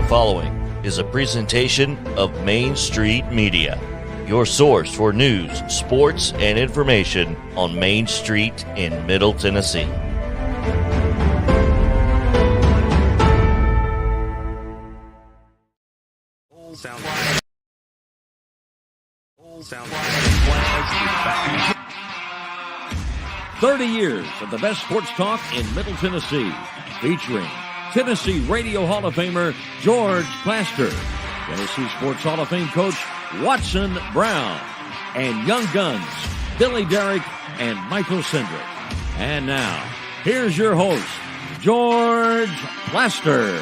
following is a presentation of Main Street Media, your source for news, sports, and information on Main Street in Middle Tennessee. Sound. 30 years of the best sports talk in Middle Tennessee, featuring Tennessee Radio Hall of Famer George Plaster, Tennessee Sports Hall of Fame coach Watson Brown, and Young Guns Billy Derrick and Michael Sindrick. And now, here's your host, George Plaster.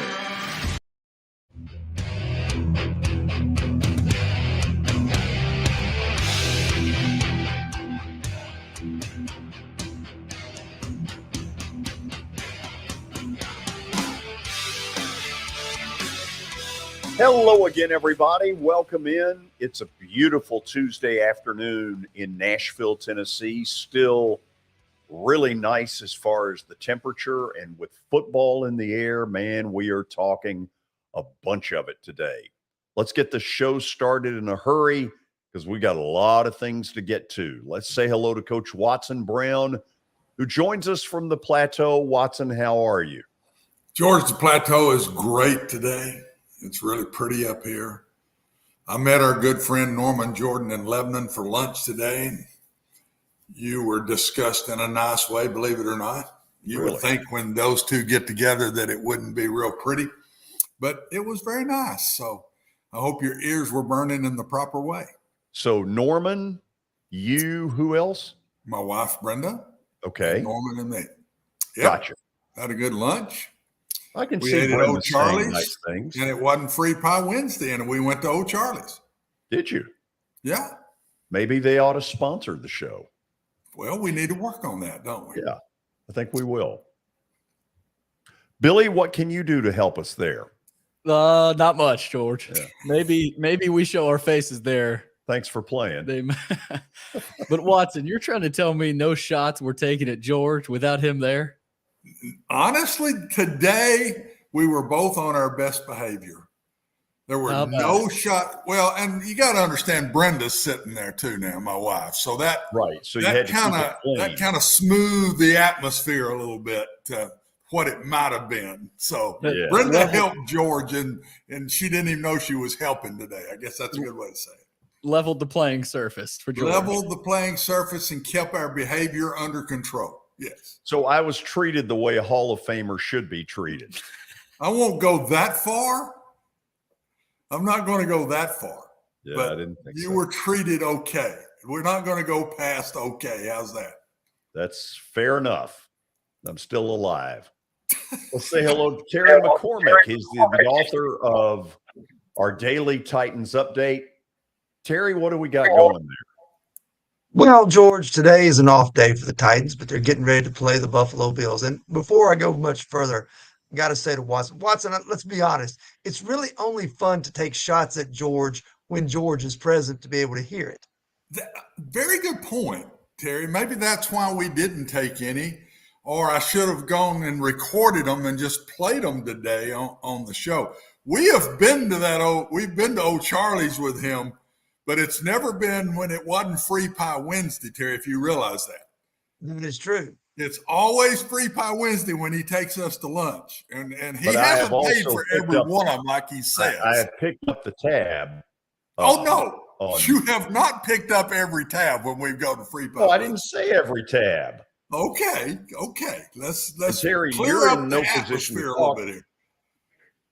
Hello again, everybody. Welcome in. It's a beautiful Tuesday afternoon in Nashville, Tennessee. Still really nice as far as the temperature, and with football in the air, man, we are talking a bunch of it today. Let's get the show started in a hurry because we got a lot of things to get to. Let's say hello to Coach Watson Brown, who joins us from the Plateau. Watson, how are you? George, the Plateau is great today. It's really pretty up here. I met our good friend Norman Jordan in Lebanon for lunch today. You were discussed in a nice way, believe it or not. You Really? would think when those two get together that it wouldn't be real pretty, but it was very nice. So I hope your ears were burning in the proper way. So Norman, you, who else? My wife, Brenda. Okay. Norman and me. Yep. Gotcha. Had a good lunch. I can We see ate at Brenda Old saying Charlie's, nice things. and it wasn't Free Pie Wednesday, and we went to Old Charlie's. Did you? Yeah. Maybe they ought to sponsor the show. Well, we need to work on that, don't we? Yeah, I think we will. Billy, what can you do to help us there? Not much, George. Yeah. Maybe we show our faces there. Thanks for playing. But Watson, you're trying to tell me no shots were taken at George without him there? Honestly, today we were both on our best behavior. There were no shot. Well, and you got to understand, Brenda's sitting there too now, my wife. So that Right. So you that had to kind keep of it clean. that kind of smoothed the atmosphere a little bit to what it might have been. So Yeah. Brenda helped George, and she didn't even know she was helping today. I guess that's a good way to say it. Leveled the playing surface for George. Leveled the playing surface and kept our behavior under control. Yes. So I was treated the way a Hall of Famer should be treated. I won't go that far. I'm not going to go that far. Yeah, but I didn't think you so. were treated okay. We're not going to go past okay. How's that? That's fair enough. I'm still alive. Let's say hello to Terry McCormick. He's the author of our daily Titans update. Terry, what do we got going there? Well, George, today is an off day for the Titans, but they're getting ready to play the Buffalo Bills. And before I go much further, I got to say to Watson, let's be honest. It's really only fun to take shots at George when George is present to be able to hear it. Very good point, Terry. Maybe that's why we didn't take any, or I should have gone and recorded them and just played them today on the show. We've been to Old Charlie's with him, but it's never been when it wasn't Free Pie Wednesday, Terry, if you realize that. That is true. It's always Free Pie Wednesday when he takes us to lunch. And he But I have hasn't paid also for picked every up- one of them like he says. I have picked up the tab. Oh, no. on- You have not picked up every tab when we've gone to Free Pie No, I Wednesday. didn't say every tab. Okay. Let's Terry, clear you're up in the no position atmosphere to a little talk. bit here.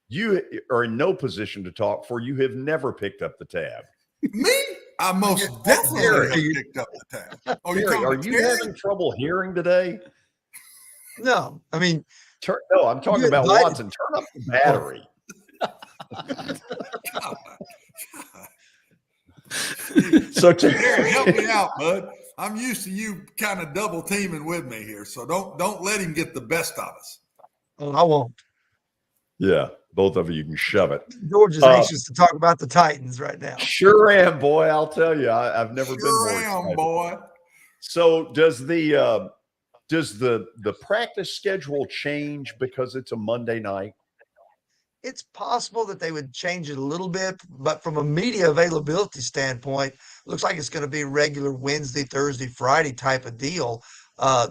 You are in no position to talk, for you have never picked up the tab. Me? I most definitely have picked up the tab. Oh, Terry, are you having trouble hearing today? No, I mean, No, I'm talking You about invited- Watson. Turn up the battery. So Terry, help me out, bud. I'm used to you kind of double teaming with me here, so don't let him get the best of us. I won't. Yeah, both of you can shove it. George is anxious to talk about the Titans right now. Sure am, boy. I'll tell you, I've never been Sure more am, excited. boy. So does the practice schedule change because it's a Monday night? It's possible that they would change it a little bit, but from a media availability standpoint, looks like it's going to be regular Wednesday, Thursday, Friday type of deal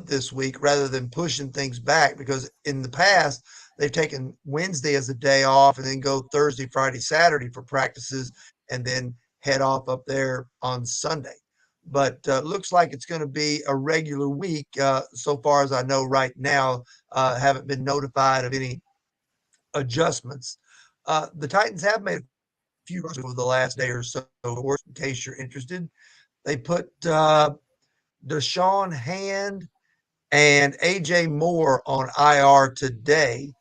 this week rather than pushing things back, because in the past they've taken Wednesday as a day off and then go Thursday, Friday, Saturday for practices and then head off up there on Sunday. But looks like it's going to be a regular week so far as I know right now. Haven't been notified of any adjustments. The Titans have made a few over the last day or so, in case you're interested. They put Deshaun Hand and AJ Moore on IR today.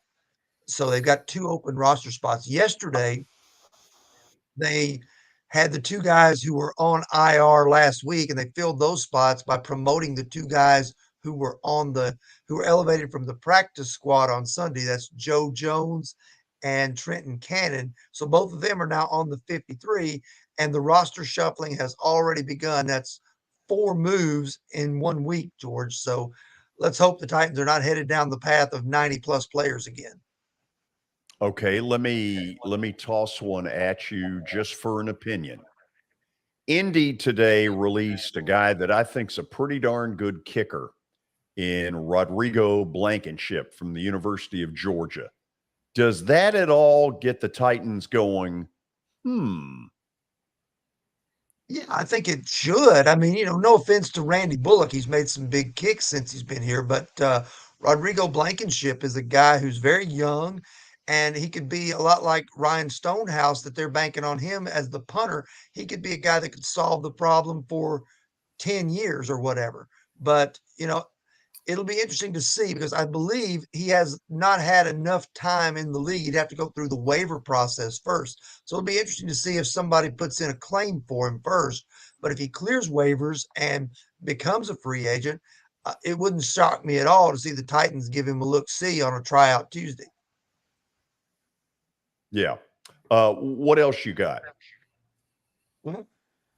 So they've got 2 open roster spots. Yesterday, they had the 2 guys who were on IR last week, and they filled those spots by promoting the 2 guys who were elevated from the practice squad on Sunday. That's Joe Jones and Trenton Cannon. So both of them are now on the 53, and the roster shuffling has already begun. That's 4 moves in 1 week, George. So let's hope the Titans are not headed down the path of 90+ players again. Okay, let me toss one at you just for an opinion. Indy today released a guy that I think's a pretty darn good kicker in Rodrigo Blankenship from the University of Georgia. Does that at all get the Titans going? Yeah, I think it should. I mean, no offense to Randy Bullock. He's made some big kicks since he's been here, but Rodrigo Blankenship is a guy who's very young, and he could be a lot like Ryan Stonehouse, that they're banking on him as the punter. He could be a guy that could solve the problem for 10 years or whatever. But, it'll be interesting to see, because I believe he has not had enough time in the league. He'd have to go through the waiver process first. So it'll be interesting to see if somebody puts in a claim for him first. But if he clears waivers and becomes a free agent, it wouldn't shock me at all to see the Titans give him a look-see on a tryout Tuesday. Yeah. What else you got? Well,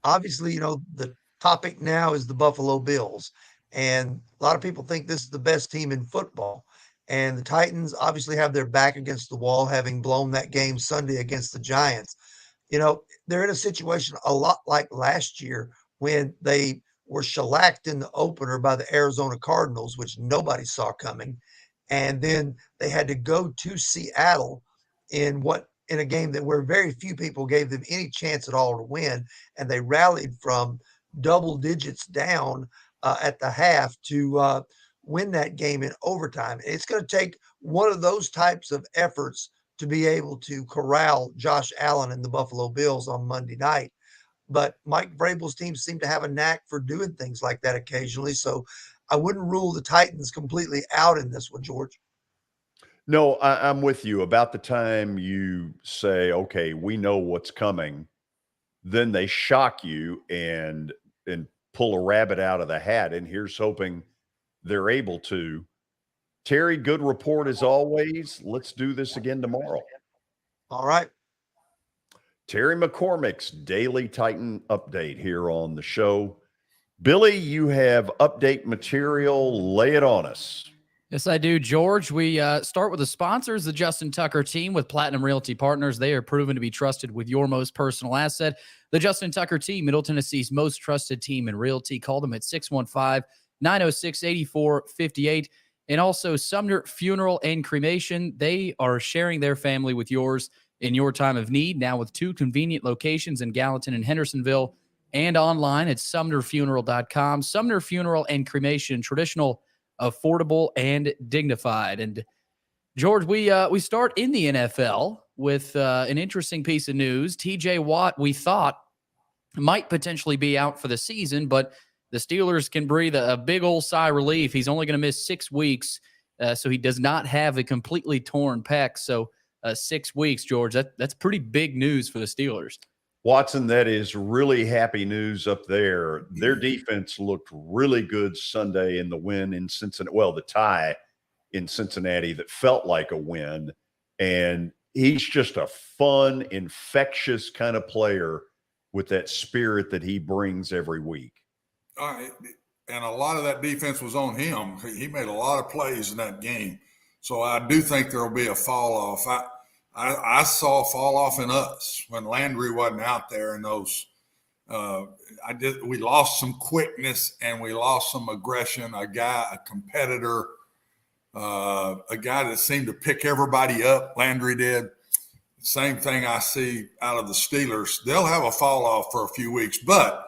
obviously, the topic now is the Buffalo Bills. And a lot of people think this is the best team in football. And the Titans obviously have their back against the wall, having blown that game Sunday against the Giants. They're in a situation a lot like last year when they were shellacked in the opener by the Arizona Cardinals, which nobody saw coming. And then they had to go to Seattle in a game where very few people gave them any chance at all to win. And they rallied from double digits down at the half to win that game in overtime. It's going to take one of those types of efforts to be able to corral Josh Allen and the Buffalo Bills on Monday night. But Mike Vrabel's teams seem to have a knack for doing things like that occasionally. So I wouldn't rule the Titans completely out in this one, George. No, I'm with you. About the time you say, okay, we know what's coming, then they shock you and pull a rabbit out of the hat. And here's hoping they're able to. Terry, good report as always. Let's do this again tomorrow. All right. Terry McCormick's Daily Titan Update here on the show. Billy, you have update material. Lay it on us. Yes, I do, George. We start with the sponsors, the Justin Tucker team with Platinum Realty Partners. They are proven to be trusted with your most personal asset. The Justin Tucker team, Middle Tennessee's most trusted team in realty. Call them at 615-906-8458. And also Sumner Funeral and Cremation. They are sharing their family with yours in your time of need, now with 2 convenient locations in Gallatin and Hendersonville, and online at sumnerfuneral.com. Sumner Funeral and Cremation, traditional, affordable, and dignified. And George, we start in the NFL with an interesting piece of news. TJ Watt, we thought, might potentially be out for the season, but the Steelers can breathe a big old sigh of relief. He's only going to miss 6 weeks, so he does not have a completely torn pec. So 6 weeks, George, that's pretty big news for the Steelers. Watson, that is really happy news up there. Their defense looked really good Sunday in the win in Cincinnati. Well, the tie in Cincinnati that felt like a win. And he's just a fun, infectious kind of player with that spirit that he brings every week. And a lot of that defense was on him. He made a lot of plays in that game. So I do think there will be a fall off. I saw fall off in us when Landry wasn't out there, and those we lost some quickness and we lost some aggression. A competitor, a guy that seemed to pick everybody up. Landry did. Same thing I see out of the Steelers. They'll have a fall off for a few weeks, but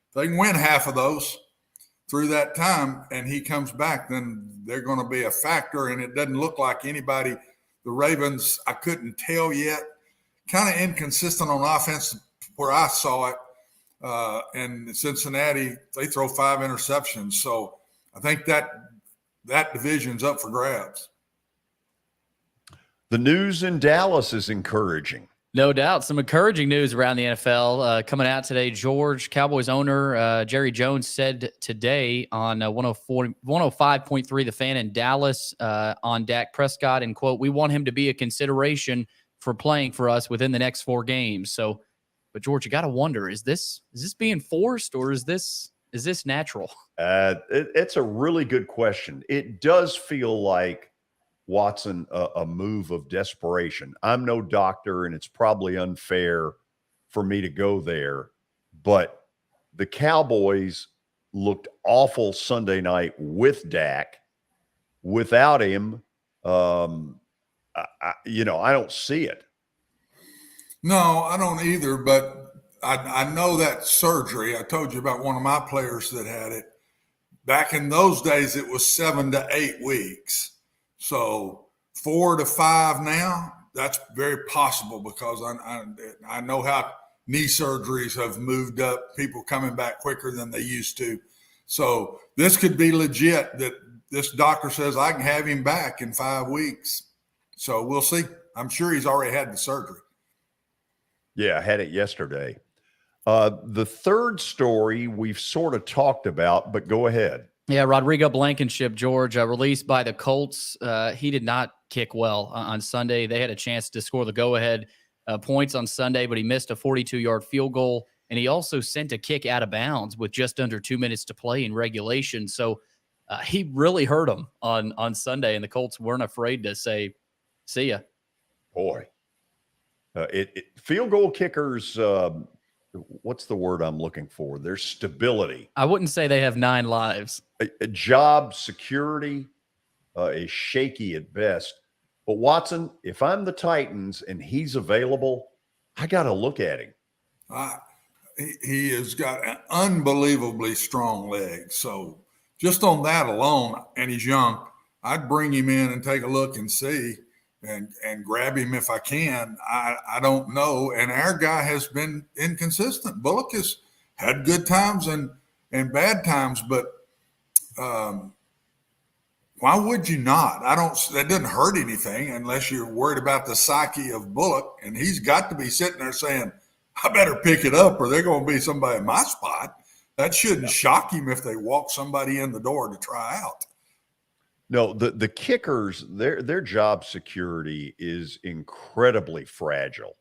if they can win half of those through that time and he comes back, then they're going to be a factor. And it doesn't look like anybody. The Ravens, I couldn't tell yet. Kind of inconsistent on offense where I saw it. And Cincinnati, they throw 5 interceptions. So I think that division's up for grabs. The news in Dallas is encouraging. No doubt. Some encouraging news around the NFL coming out today. George, Cowboys owner Jerry Jones said today on 105.3 The Fan in Dallas on Dak Prescott, and quote, "We want him to be a consideration for playing for us within the next 4 games." So, but George, you got to wonder, is this being forced or is this natural? It's a really good question. It does feel like, Watson, a move of desperation. I'm no doctor, and it's probably unfair for me to go there, but the Cowboys looked awful Sunday night with Dak. Without him, I don't see it. No, I don't either, but I know that surgery. I told you about one of my players that had it. Back in those days, it was 7 to 8 weeks. So 4 to 5 now, that's very possible because I know how knee surgeries have moved up, people coming back quicker than they used to. So this could be legit that this doctor says I can have him back in 5 weeks. So we'll see. I'm sure he's already had the surgery. Yeah, I had it yesterday. The third story we've sort of talked about, but go ahead. Yeah, Rodrigo Blankenship, George, released by the Colts. He did not kick well on Sunday. They had a chance to score the go-ahead points on Sunday, but he missed a 42-yard field goal, and he also sent a kick out of bounds with just under 2 minutes to play in regulation. So he really hurt him on Sunday, and the Colts weren't afraid to say, "See ya." Boy, field goal kickers. What's the word I'm looking for? There's stability. I wouldn't say they have 9 lives. A job security is shaky at best. But Watson, if I'm the Titans and he's available, I got to look at him. He has got an unbelievably strong leg. So just on that alone, and he's young, I'd bring him in and take a look and see. And grab him if I can. I don't know. And our guy has been inconsistent. Bullock has had good times and bad times, but why would you not? That doesn't hurt anything unless you're worried about the psyche of Bullock. And he's got to be sitting there saying, I better pick it up or they're going to be somebody in my spot. That shouldn't shock him if they walk somebody in the door to try out. No, the kickers, their job security is incredibly fragile.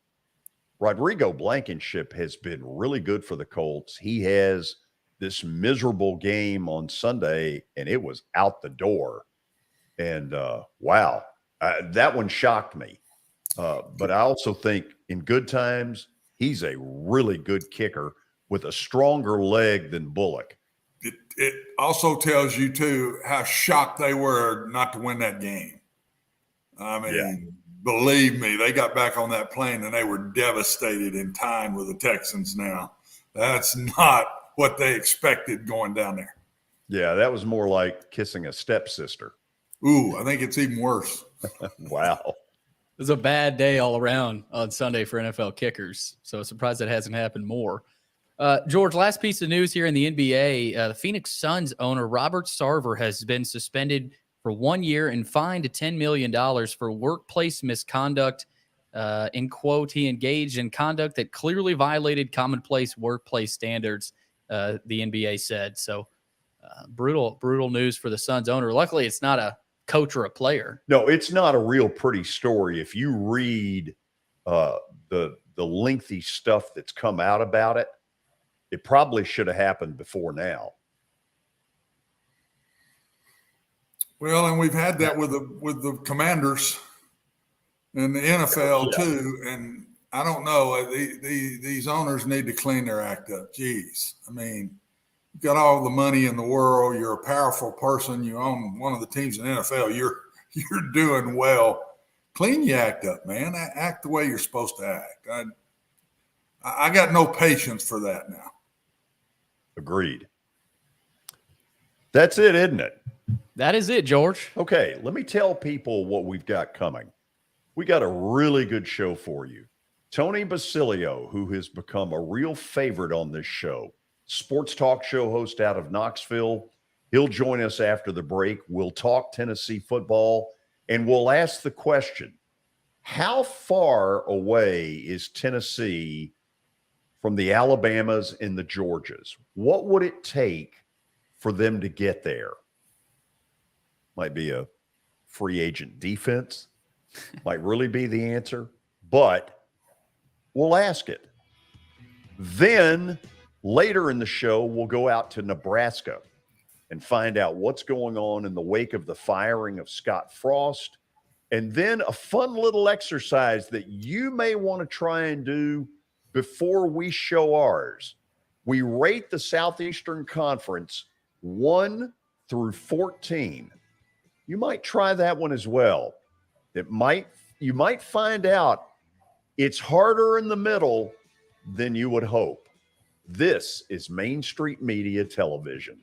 Rodrigo Blankenship has been really good for the Colts. He has this miserable game on Sunday, and it was out the door. And, wow, that one shocked me. But I also think in good times, he's a really good kicker with a stronger leg than Bullock. It also tells you, too, how shocked they were not to win that game. I mean, Believe me, they got back on that plane and they were devastated in time with the Texans now. That's not what they expected going down there. Yeah, that was more like kissing a stepsister. Ooh, I think it's even worse. Wow. It was a bad day all around on Sunday for NFL kickers, so I'm surprised that hasn't happened more. George, last piece of news here in the NBA. The Phoenix Suns owner Robert Sarver has been suspended for 1 year and fined $10 million for workplace misconduct. In quote, he engaged in conduct that clearly violated commonplace workplace standards, the NBA said. So brutal news for the Suns owner. Luckily, it's not a coach or a player. No, it's not a real pretty story. If you read the lengthy stuff that's come out about it, it probably should have happened before now. Well, and we've had that with the Commanders. and the NFL too. And I don't know, these owners need to clean their act up. Jeez. I mean, you've got all the money in the world. You're a powerful person. You own one of the teams in the NFL. You're doing well. Clean your act up, man. Act the way you're supposed to act. I got no patience for that now. Agreed. That's it, isn't it? That is it, George. Okay, let me tell people what we've got coming. We got a really good show for you. Tony Basilio, who has become a real favorite on this show, sports talk show host out of Knoxville. He'll join us after the break. We'll talk Tennessee football, and we'll ask the question, how far away is Tennessee from the Alabamas and the Georgias? What would it take for them to get there? Might be a free agent defense. Might really be the answer, but we'll ask it. Then later in the show, we'll go out to Nebraska and find out what's going on in the wake of the firing of Scott Frost. And then a fun little exercise that you may want to try and do before we show ours. We rate the Southeastern Conference 1 through 14. You might try that one as well. You might find out it's harder in the middle than you would hope. This is Main Street Media Television.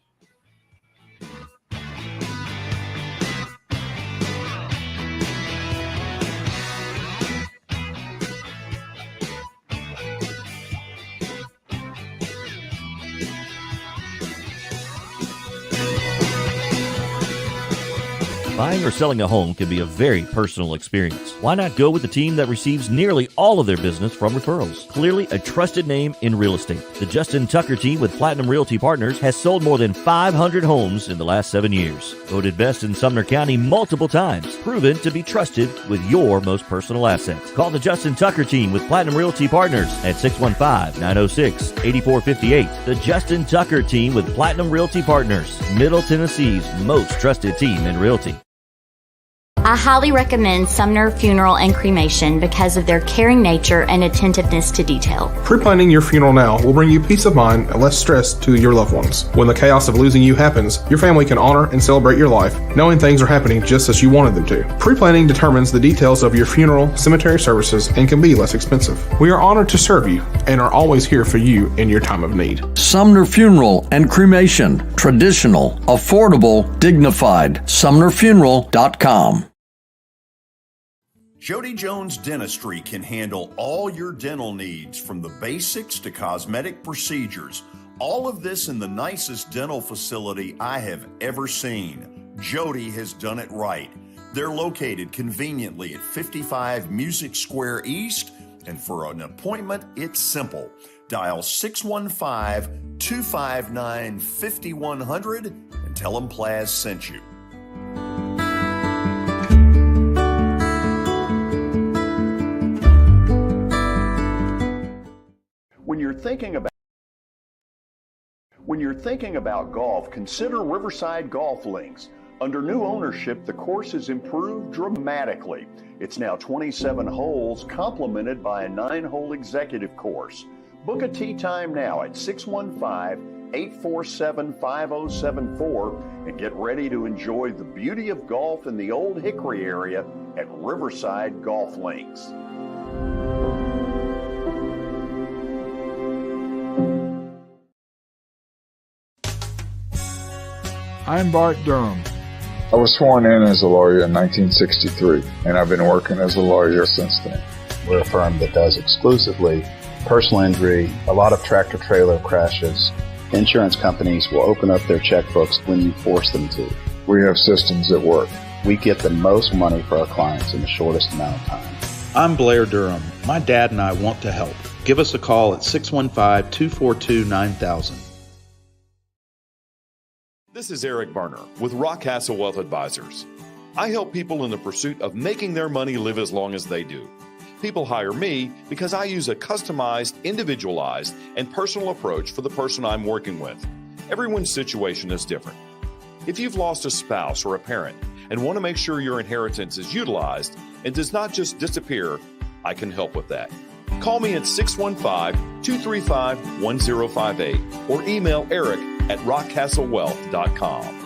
Buying or selling a home can be a very personal experience. Why not go with the team that receives nearly all of their business from referrals? Clearly a trusted name in real estate. The Justin Tucker team with Platinum Realty Partners has sold more than 500 homes in the last 7 years. Voted best in Sumner County multiple times. Proven to be trusted with your most personal assets. Call the Justin Tucker team with Platinum Realty Partners at 615-906-8458. The Justin Tucker team with Platinum Realty Partners, Middle Tennessee's most trusted team in realty. I highly recommend Sumner Funeral and Cremation because of their caring nature and attentiveness to detail. Pre-planning your funeral now will bring you peace of mind and less stress to your loved ones. When the chaos of losing you happens, your family can honor and celebrate your life, knowing things are happening just as you wanted them to. Pre-planning determines the details of your funeral, cemetery services, and can be less expensive. We are honored to serve you and are always here for you in your time of need. Sumner Funeral and Cremation. Traditional, affordable, dignified. SumnerFuneral.com. Jody Jones Dentistry can handle all your dental needs, from the basics to cosmetic procedures. All of this in the nicest dental facility I have ever seen. Jody has done it right. They're located conveniently at 55 Music Square East, and for an appointment, it's simple. Dial 615-259-5100 and tell them Plaz sent you. When you're thinking about golf, consider Riverside Golf Links. Under new ownership, the course has improved dramatically. It's now 27 holes, complemented by a 9-hole executive course. Book a tee time now at 615-847-5074 and get ready to enjoy the beauty of golf in the Old Hickory area at Riverside Golf Links. I'm Bart Durham. I was sworn in as a lawyer in 1963, and I've been working as a lawyer since then. We're a firm that does exclusively personal injury, a lot of tractor-trailer crashes. Insurance companies will open up their checkbooks when you force them to. We have systems that work. We get the most money for our clients in the shortest amount of time. I'm Blair Durham. My dad and I want to help. Give us a call at 615-242-9000. This is Eric Berner with Rockcastle Wealth Advisors. I help people in the pursuit of making their money live as long as they do. People hire me because I use a customized, individualized, and personal approach for the person I'm working with. Everyone's situation is different. If you've lost a spouse or a parent and want to make sure your inheritance is utilized, and does not just disappear, I can help with that. Call me at 615-235-1058 or email eric@rockcastlewealth.com.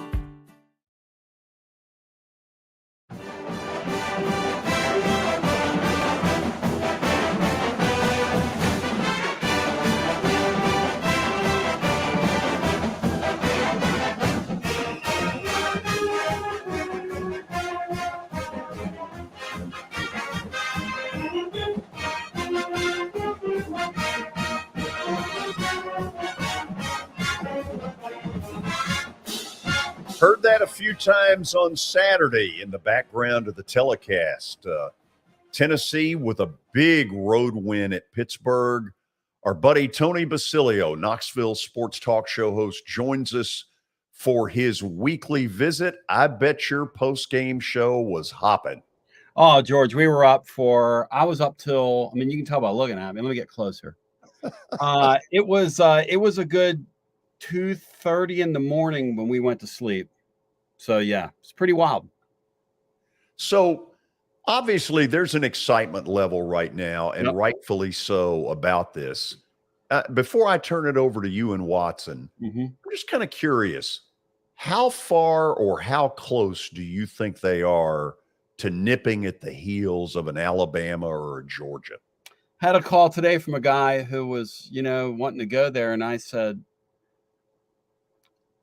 Heard that a few times on Saturday in the background of the telecast. Tennessee with a big road win at Pittsburgh. Our buddy Tony Basilio, Knoxville sports talk show host, joins us for his weekly visit. I bet your post-game show was hopping. Oh, George, I was up till, you can tell by looking at me. Let me get closer. It was a good 2:30 in the morning when we went to sleep. So yeah, it's pretty wild. So obviously there's an excitement level right now, and rightfully so, about this. Before I turn it over to you and Watson, I'm just kind of curious, how far or how close do you think they are to nipping at the heels of an Alabama or a Georgia? Had a call today from a guy who was, wanting to go there. And I said,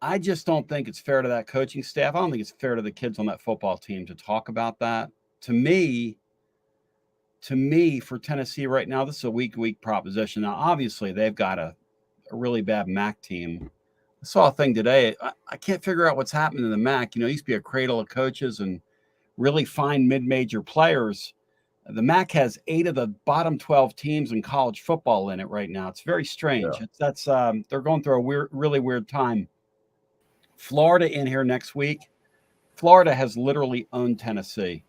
I just don't think it's fair to that coaching staff. I don't think it's fair to the kids on that football team to talk about that. To me, for Tennessee right now, this is a week proposition. Now, obviously, they've got a really bad MAC team. I saw a thing today. I can't figure out what's happening in the MAC. It used to be a cradle of coaches and really fine mid-major players. The MAC has 8 of the bottom 12 teams in college football in it right now. It's very strange. Yeah. They're going through a really weird time. Florida in here next week. Florida has literally owned Tennessee.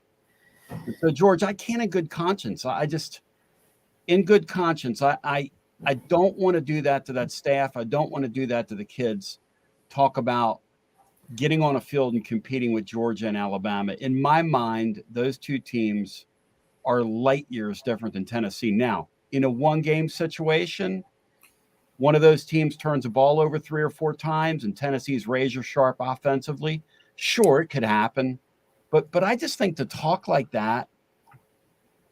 And so, George, I can't in good conscience. I don't want to do that to that staff. I don't want to do that to the kids. Talk about getting on a field and competing with Georgia and Alabama. In my mind, those two teams are light years different than Tennessee. Now, in a one-game situation, one of those teams turns the ball over 3 or 4 times and Tennessee's razor sharp offensively. Sure, it could happen. But I just think to talk like that,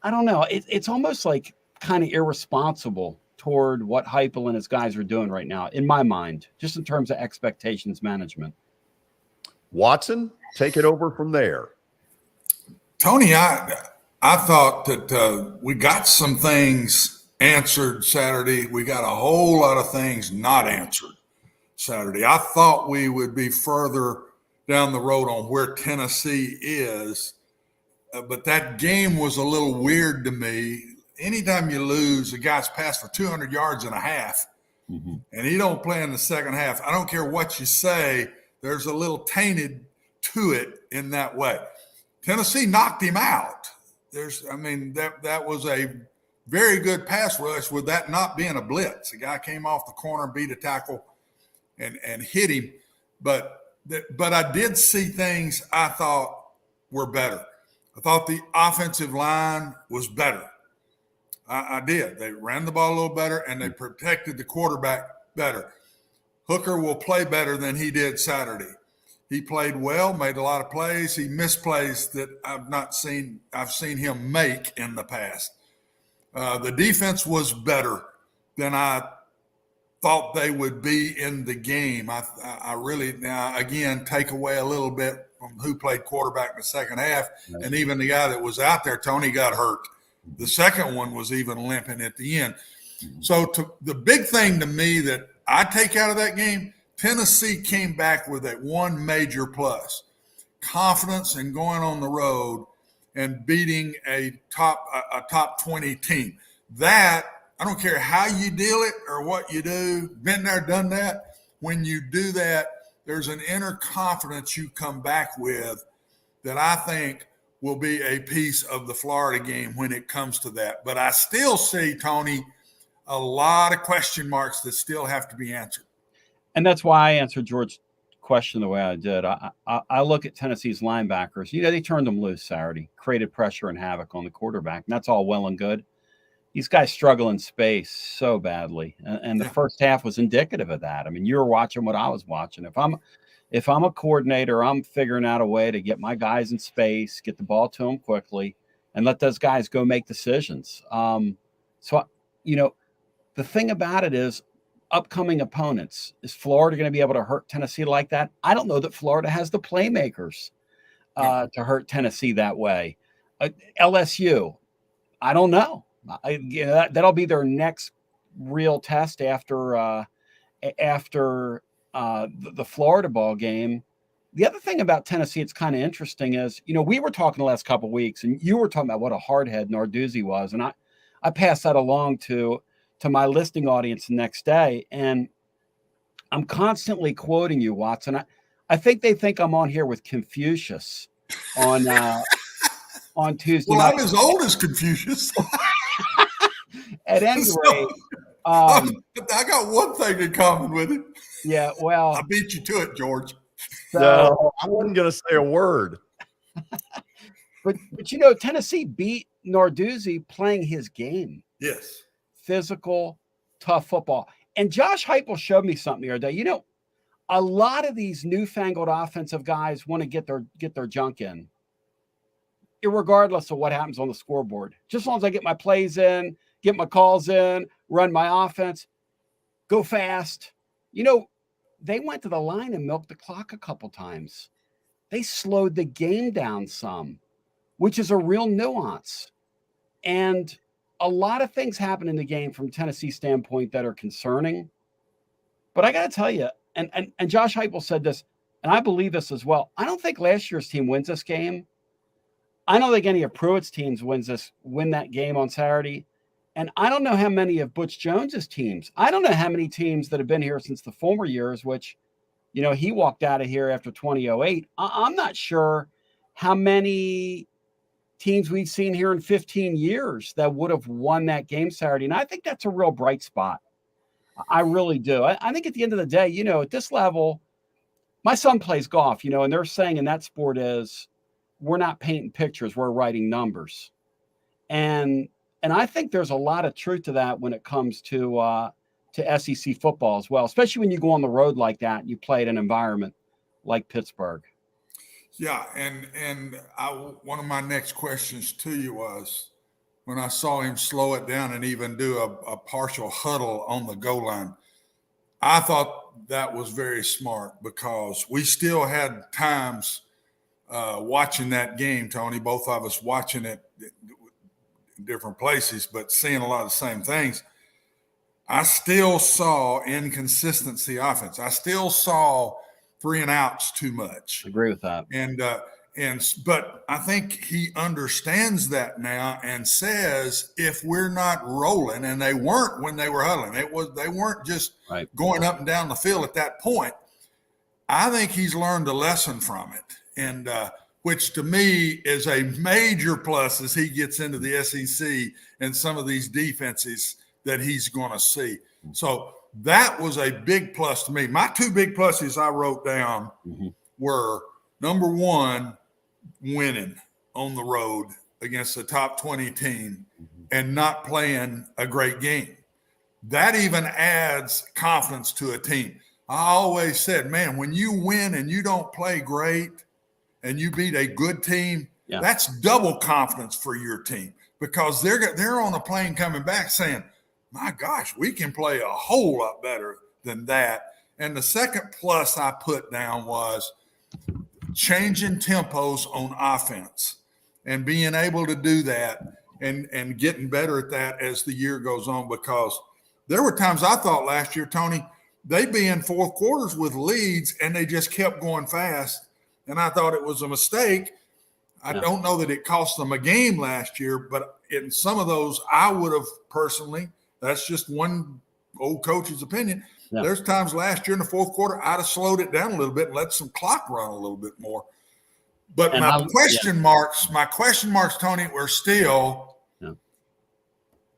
I don't know. It's almost like kind of irresponsible toward what Heupel and his guys are doing right now, in my mind, just in terms of expectations management. Watson, take it over from there. Tony, I thought that we got some things answered Saturday. We got a whole lot of things not answered Saturday. I thought we would be further down the road on where Tennessee is, but that game was a little weird to me. Anytime you lose, a guy's passed for 200 yards and a half, and he don't play in the second half. I don't care what you say. There's a little tainted to it in that way. Tennessee knocked him out. That was a very good pass rush with that not being a blitz. The guy came off the corner, beat a tackle, and hit him. But I did see things I thought were better. I thought the offensive line was better. I did. They ran the ball a little better, and they protected the quarterback better. Hooker will play better than he did Saturday. He played well, made a lot of plays. He missed plays that I've seen him make in the past. The defense was better than I thought they would be in the game. I really, now again, take away a little bit from who played quarterback in the second half. Right. And even the guy that was out there, Tony, got hurt. The second one was even limping at the end. So the big thing to me that I take out of that game, Tennessee came back with that one major plus, confidence in going on the road and beating a top 20 team. That, I don't care how you deal it or what you do, been there, done that. When you do that, there's an inner confidence you come back with that I think will be a piece of the Florida game when it comes to that. But I still see, Tony, a lot of question marks that still have to be answered. And that's why I answered George's question the way I did. I look at Tennessee's linebackers. You know, they turned them loose Saturday, created pressure and havoc on the quarterback, and that's all well and good. These guys struggle in space so badly, and the first half was indicative of that. I mean, you were watching what I was watching. If I'm a coordinator, I'm figuring out a way to get my guys in space, get the ball to them quickly, and let those guys go make decisions. So, you know, the thing about it is upcoming opponents. Is Florida going to be able to hurt Tennessee like that? I don't know that Florida has the playmakers to hurt Tennessee that way. LSU, I don't know. That'll be their next real test after the Florida ball game. The other thing about Tennessee, it's kind of interesting is, you know, we were talking the last couple of weeks, and you were talking about what a hardhead Narduzzi was, and I passed that along to my listening audience the next day, and I'm constantly quoting you, Watson. I think they think I'm on here with Confucius on Tuesday night. I'm as old as Confucius. At any rate, I got one thing in common with him. Yeah, well, I beat you to it, George. No, I wasn't going to say a word. But you know, Tennessee beat Narduzzi playing his game. Yes. Physical, tough football. And Josh Heupel showed me something the other day. You know, a lot of these newfangled offensive guys want to get their junk in, irregardless of what happens on the scoreboard. Just as long as I get my plays in, get my calls in, run my offense, go fast. You know, they went to the line and milked the clock a couple times. They slowed the game down some, which is a real nuance. And a lot of things happen in the game from Tennessee's standpoint that are concerning. But I got to tell you, and Josh Heupel said this, and I believe this as well. I don't think last year's team wins this game. I don't think any of Pruitt's teams win that game on Saturday. And I don't know how many of Butch Jones's teams. I don't know how many teams that have been here since the former years, which, you know, he walked out of here after 2008. I'm not sure how many teams we've seen here in 15 years that would have won that game Saturday. And I think that's a real bright spot. I really do. I think at the end of the day, you know, at this level, my son plays golf, you know, and they're saying in that sport is we're not painting pictures, we're writing numbers. And I think there's a lot of truth to that when it comes to SEC football as well, especially when you go on the road like that and you play at an environment like Pittsburgh. Yeah, and one of my next questions to you was when I saw him slow it down and even do a partial huddle on the goal line, I thought that was very smart because we still had times watching that game, Tony, both of us watching it different places, but seeing a lot of the same things. I still saw inconsistency offense. I still saw 3 and outs too much. I agree with that. But I think he understands that now and says if we're not rolling, and they weren't when they were huddling, they weren't just going up and down the field at that point. I think he's learned a lesson from it, and which to me is a major plus as he gets into the SEC and some of these defenses that he's going to see. So that was a big plus to me. My 2 big pluses I wrote down were, number 1, winning on the road against a top 20 team and not playing a great game. That even adds confidence to a team. I always said, man, when you win and you don't play great and you beat a good team, that's double confidence for your team because they're on a plane coming back saying, my gosh, we can play a whole lot better than that. And the second plus I put down was changing tempos on offense and being able to do that and getting better at that as the year goes on, because there were times I thought last year, Tony, they'd be in fourth quarters with leads and they just kept going fast. And I thought it was a mistake. I don't know that it cost them a game last year, but in some of those, I would have personally, that's just one old coach's opinion. Yeah. There's times last year in the fourth quarter, I'd have slowed it down a little bit and let some clock run a little bit more. But my question marks, Tony, were still,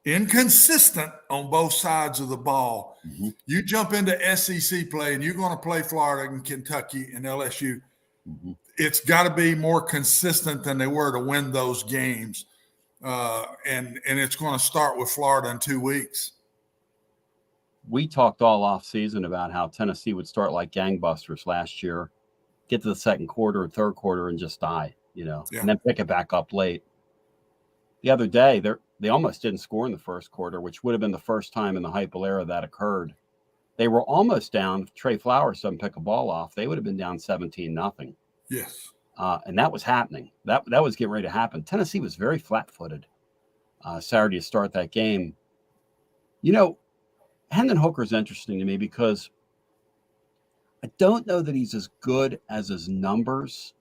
inconsistent on both sides of the ball. Mm-hmm. You jump into SEC play and you're going to play Florida and Kentucky and LSU. Mm-hmm. It's got to be more consistent than they were to win those games. And it's going to start with Florida in 2 weeks. We talked all off season about how Tennessee would start like gangbusters last year, get to the second quarter or third quarter and just die, and then pick it back up late. The other day, they almost didn't score in the first quarter, which would have been the first time in the Heupel era that occurred. They were almost down. If Trey Flowers doesn't pick a ball off, they would have been down 17-0. Yes. And that was happening. That was getting ready to happen. Tennessee was very flat-footed Saturday to start that game. Hendon Hooker's interesting to me because I don't know that he's as good as his numbers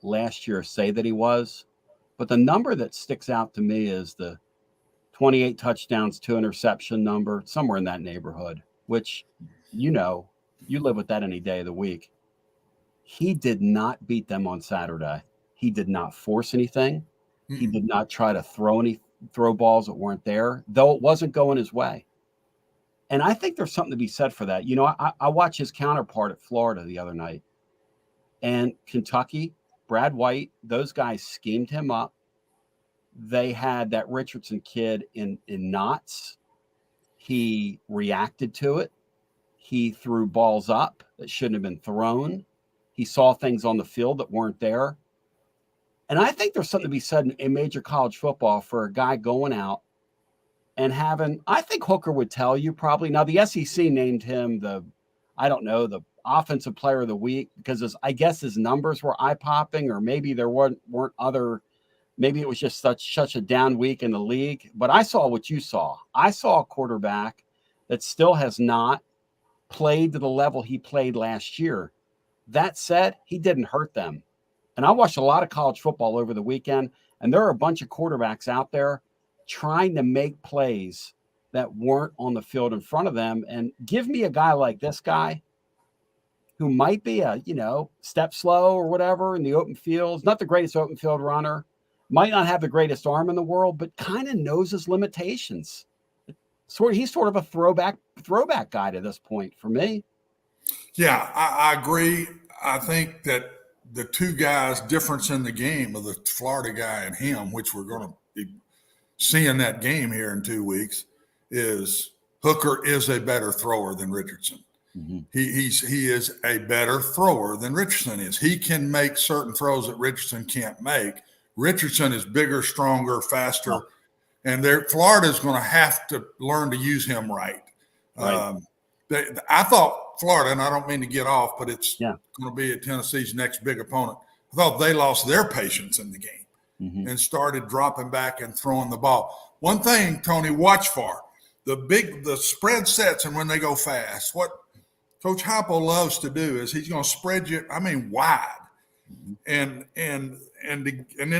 last year say that he was, but the number that sticks out to me is the 28 touchdowns, 2 interception number, somewhere in that neighborhood, which, you live with that any day of the week. He did not beat them on Saturday. He did not force anything. He did not try to throw balls that weren't there, though it wasn't going his way. And I think there's something to be said for that. I watched his counterpart at Florida the other night, and Kentucky, Brad White, those guys schemed him up. They had that Richardson kid in knots. He reacted to it. He threw balls up that shouldn't have been thrown. He saw things on the field that weren't there. And I think there's something to be said in major college football for a guy going out and I think Hooker would tell you probably. Now, the SEC named him the offensive player of the week because I guess his numbers were eye-popping, or maybe there weren't other, maybe it was just such a down week in the league. But I saw what you saw. I saw a quarterback that still has not played to the level he played last year. That said, he didn't hurt them. And I watched a lot of college football over the weekend, and there are a bunch of quarterbacks out there trying to make plays that weren't on the field in front of them. And give me a guy like this guy who might be a, step slow or whatever in the open fields, not the greatest open field runner, might not have the greatest arm in the world, but kind of knows his limitations. He's sort of a throwback guy to this point for me. Yeah, I agree. I think that the two guys' difference in the game of the Florida guy and him, which we're going to be seeing that game here in 2 weeks, is Hooker is a better thrower than Richardson. Mm-hmm. He is a better thrower than Richardson is. He can make certain throws that Richardson can't make. Richardson is bigger, stronger, faster, and Florida is going to have to learn to use him right. I thought Florida, and I don't mean to get off, but it's going to be Tennessee's next big opponent. I thought they lost their patience in the game and started dropping back and throwing the ball. One thing, Tony, watch for the spread sets, and when they go fast, what Coach Heupel loves to do is he's going to spread you, wide, and then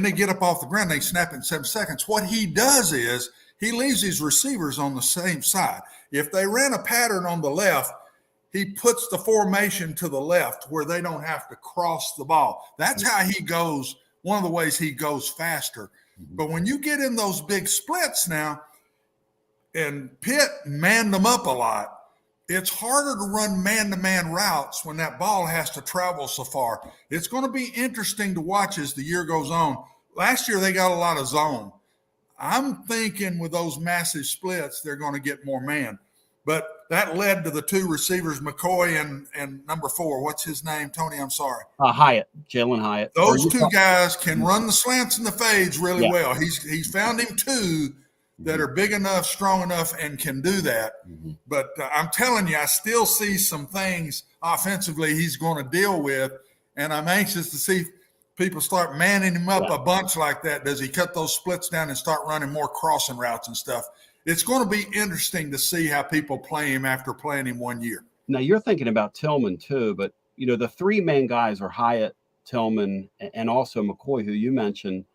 they get up off the ground, they snap in 7 seconds. What he does is he leaves his receivers on the same side. If they ran a pattern on the left, he puts the formation to the left where they don't have to cross the ball. That's how he goes. One of the ways he goes faster. But when you get in those big splits now, and Pitt manned them up a lot, it's harder to run man-to-man routes when that ball has to travel so far. It's going to be interesting to watch as the year goes on. Last year, they got a lot of zone. I'm thinking with those massive splits, they're going to get more man. But that led to the two receivers, McCoy and number 4. What's his name, Tony? I'm sorry. Hyatt, Jalen Hyatt. Those two guys can run the slants and the fades really well. He's found him two that are big enough, strong enough, and can do that. But I'm telling you, I still see some things offensively he's going to deal with, and I'm anxious to see people start manning him up a bunch like that. Does he cut those splits down and start running more crossing routes and stuff? It's going to be interesting to see how people play him after playing him 1 year. Now, you're thinking about Tillman too, but, the 3 main guys are Hyatt, Tillman, and also McCoy, who you mentioned,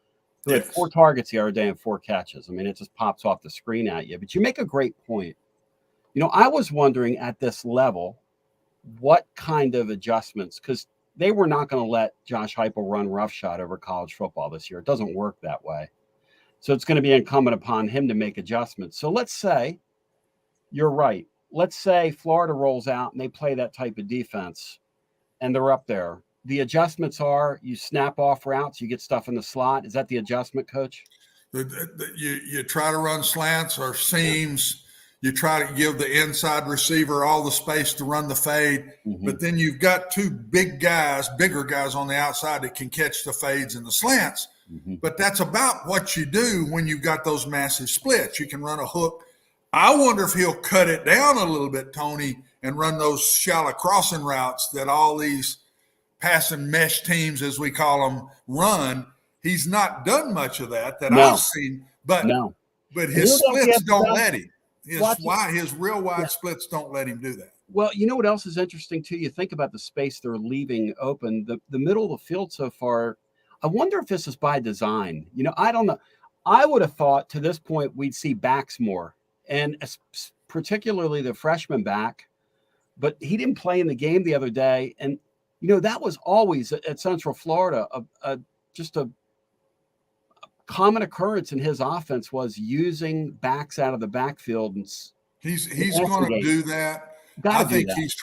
who had 4 targets the other day and 4 catches. It just pops off the screen at you. But you make a great point. I was wondering at this level what kind of adjustments, because they were not going to let Josh Heupel run roughshod over college football this year. It doesn't work that way. So it's going to be incumbent upon him to make adjustments. So let's say you're right. Let's say Florida rolls out and they play that type of defense and they're up there. The adjustments are you snap off routes, you get stuff in the slot. Is that the adjustment, Coach? You try to run slants or seams. You try to give the inside receiver all the space to run the fade. But then you've got two bigger guys on the outside that can catch the fades and the slants. But that's about what you do when you've got those massive splits. You can run a hook. I wonder if he'll cut it down a little bit, Tony, and run those shallow crossing routes that all these passing mesh teams, as we call them, run. He's not done much of that I've seen, but his splits don't let him. His real wide splits don't let him do that. Well, you know what else is interesting too? You think about the space they're leaving open, the middle of the field so far. I wonder if this is by design. I don't know. I would have thought to this point we'd see backs more, and particularly the freshman back, but he didn't play in the game the other day. And, that was always at Central Florida, just a common occurrence in his offense was using backs out of the backfield. And he's going to do that. I think he's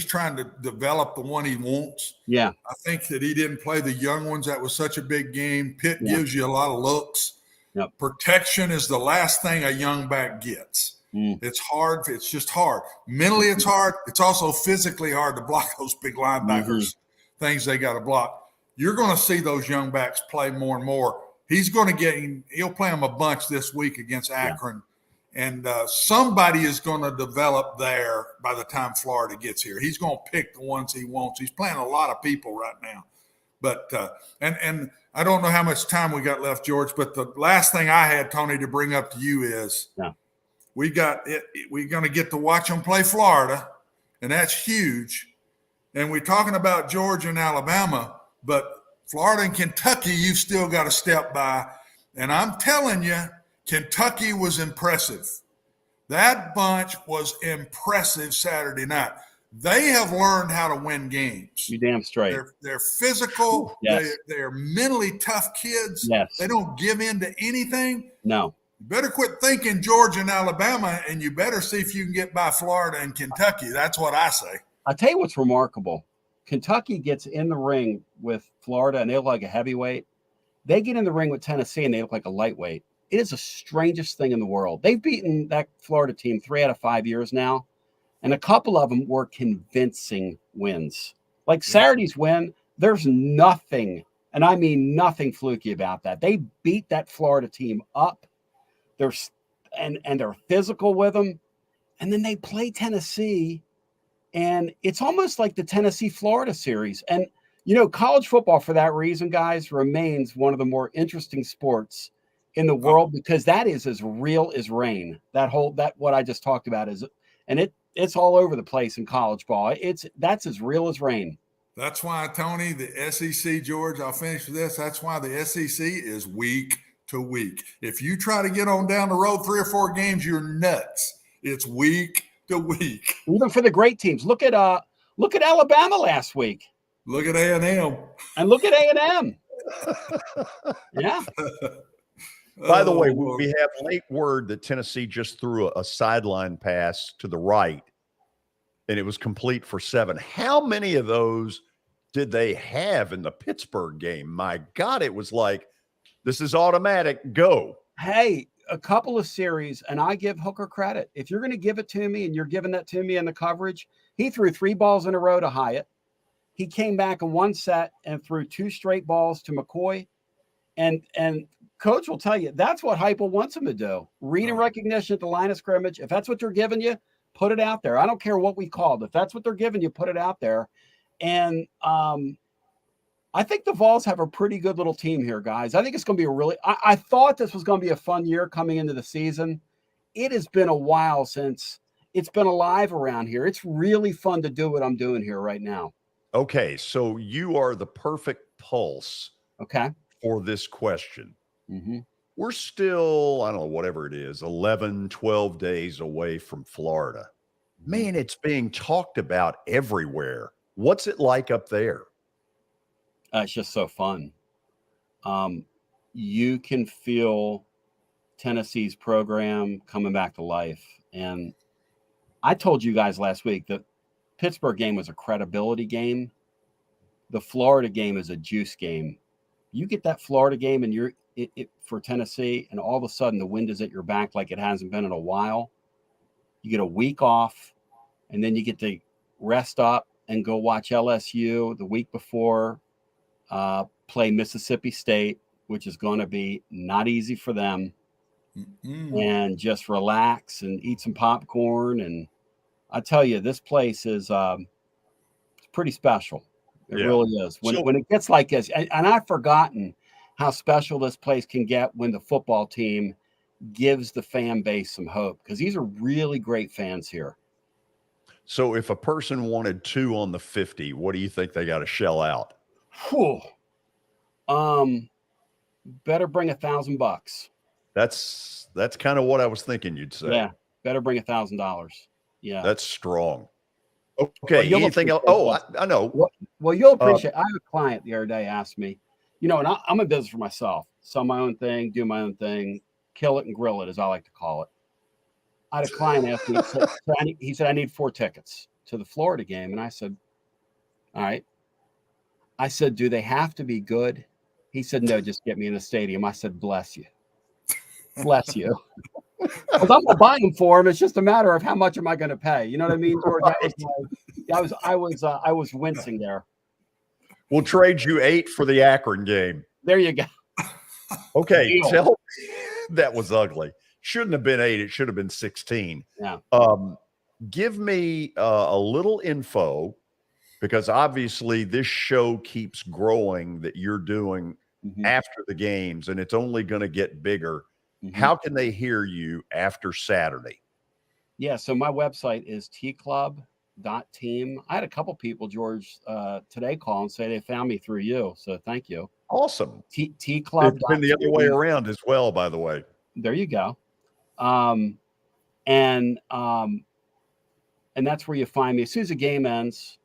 trying to develop the one he wants. Yeah. I think that he didn't play the young ones. That was such a big game. Pitt gives you a lot of looks. Yep. Protection is the last thing a young back gets. It's hard. It's just hard. Mentally, it's hard. It's also physically hard to block those big linebackers, things they got to block. You're going to see those young backs play more and more. He'll play them a bunch this week against Akron. And somebody is going to develop there by the time Florida gets here. He's going to pick the ones he wants. He's playing a lot of people right now. But and I don't know how much time we got left, George, but the last thing I had, Tony, to bring up to you is we're going to get to watch them play Florida, and that's huge. And we're talking about Georgia and Alabama, but Florida and Kentucky, you've still got to step by. And I'm telling you, Kentucky was impressive. That bunch was impressive Saturday night. They have learned how to win games. You damn straight. They're physical. Yes. They're mentally tough kids. Yes. They don't give in to anything. No. You better quit thinking Georgia and Alabama, and you better see if you can get by Florida and Kentucky. That's what I say. I'll tell you what's remarkable. Kentucky gets in the ring with Florida, and they look like a heavyweight. They get in the ring with Tennessee, and they look like a lightweight. It is the strangest thing in the world. They've beaten that Florida team 3 out of 5 years now, and a couple of them were convincing wins. Like Saturday's win, there's nothing, and I mean nothing fluky about that. They beat that Florida team up. They're physical with them, and then they play Tennessee, and it's almost like the Tennessee-Florida series. And, college football, for that reason, guys, remains one of the more interesting sports in the world because that is as real as rain. That what I just talked about it's all over the place in college ball. That's as real as rain. That's why, Tony, the SEC, George, I'll finish with this. That's why the SEC is week to week. If you try to get on down the road 3 or 4 games, you're nuts. It's week to week. Even for the great teams. Look at Alabama last week. Look at A&M. And look at A&M. Yeah. By the way, we have late word that Tennessee just threw a sideline pass to the right, and it was complete for 7. How many of those did they have in the Pittsburgh game? My God, it was like, this is automatic, go. Hey, a couple of series, and I give Hooker credit. If you're going to give it to me and you're giving that to me in the coverage, he threw 3 balls in a row to Hyatt. He came back in one set and threw 2 straight balls to McCoy. And Coach will tell you, that's what Heupel wants him to do. Read and recognition at the line of scrimmage. If that's what they're giving you, put it out there. I don't care what we called. If that's what they're giving you, put it out there. And I think the Vols have a pretty good little team here, guys. I think it's going to be I thought this was going to be a fun year coming into the season. It has been a while since it's been alive around here. It's really fun to do what I'm doing here right now. Okay, so you are the perfect pulse for this question. Mm-hmm. We're still, I don't know, whatever it is, 11, 12 days away from Florida. Man, it's being talked about everywhere. What's it like up there? It's just so fun. you can feel Tennessee's program coming back to life. And I told you guys last week that Pittsburgh game was a credibility game. The Florida game is a juice game. You get that Florida game and you're for Tennessee, and all of a sudden the wind is at your back like it hasn't been in a while. You get a week off, and then you get to rest up and go watch LSU the week before, play Mississippi State, which is going to be not easy for them, and just relax and eat some popcorn. And I tell you, this place is it's pretty special. It really is. When it gets like this, and I've forgotten how special this place can get when the football team gives the fan base some hope, because these are really great fans here. So if a person wanted 2 on the 50, what do you think they got to shell out? Whew. Better bring $1,000. That's kind of what I was thinking you'd say. Yeah, better bring $1,000. Yeah, that's strong. Okay, well, anything else? Oh, I know. Well, you'll appreciate. I have a client the other day asked me, and I'm in business for myself, sell my own thing, do my own thing, kill it and grill it, as I like to call it. I had a client ask me, he said, I need 4 tickets to the Florida game. And I said, all right. I said, do they have to be good? He said, no, just get me in the stadium. I said, bless you. Bless you. Because I'm going to buy them for him. It's just a matter of how much am I going to pay? You know what I mean? I was wincing there. We'll trade you 8 for the Akron game. There you go. Okay, that was ugly. Shouldn't have been 8. It should have been 16. Yeah. Give me a little info, because obviously this show keeps growing that you're doing after the games, and it's only going to get bigger. How can they hear you after Saturday? Yeah, so my website is tclub.team. I had a couple people, George, today call and say they found me through you. So thank you. Awesome. tclub. It's been the other way around as well, by the way. There you go. And that's where you find me. As soon as the game ends,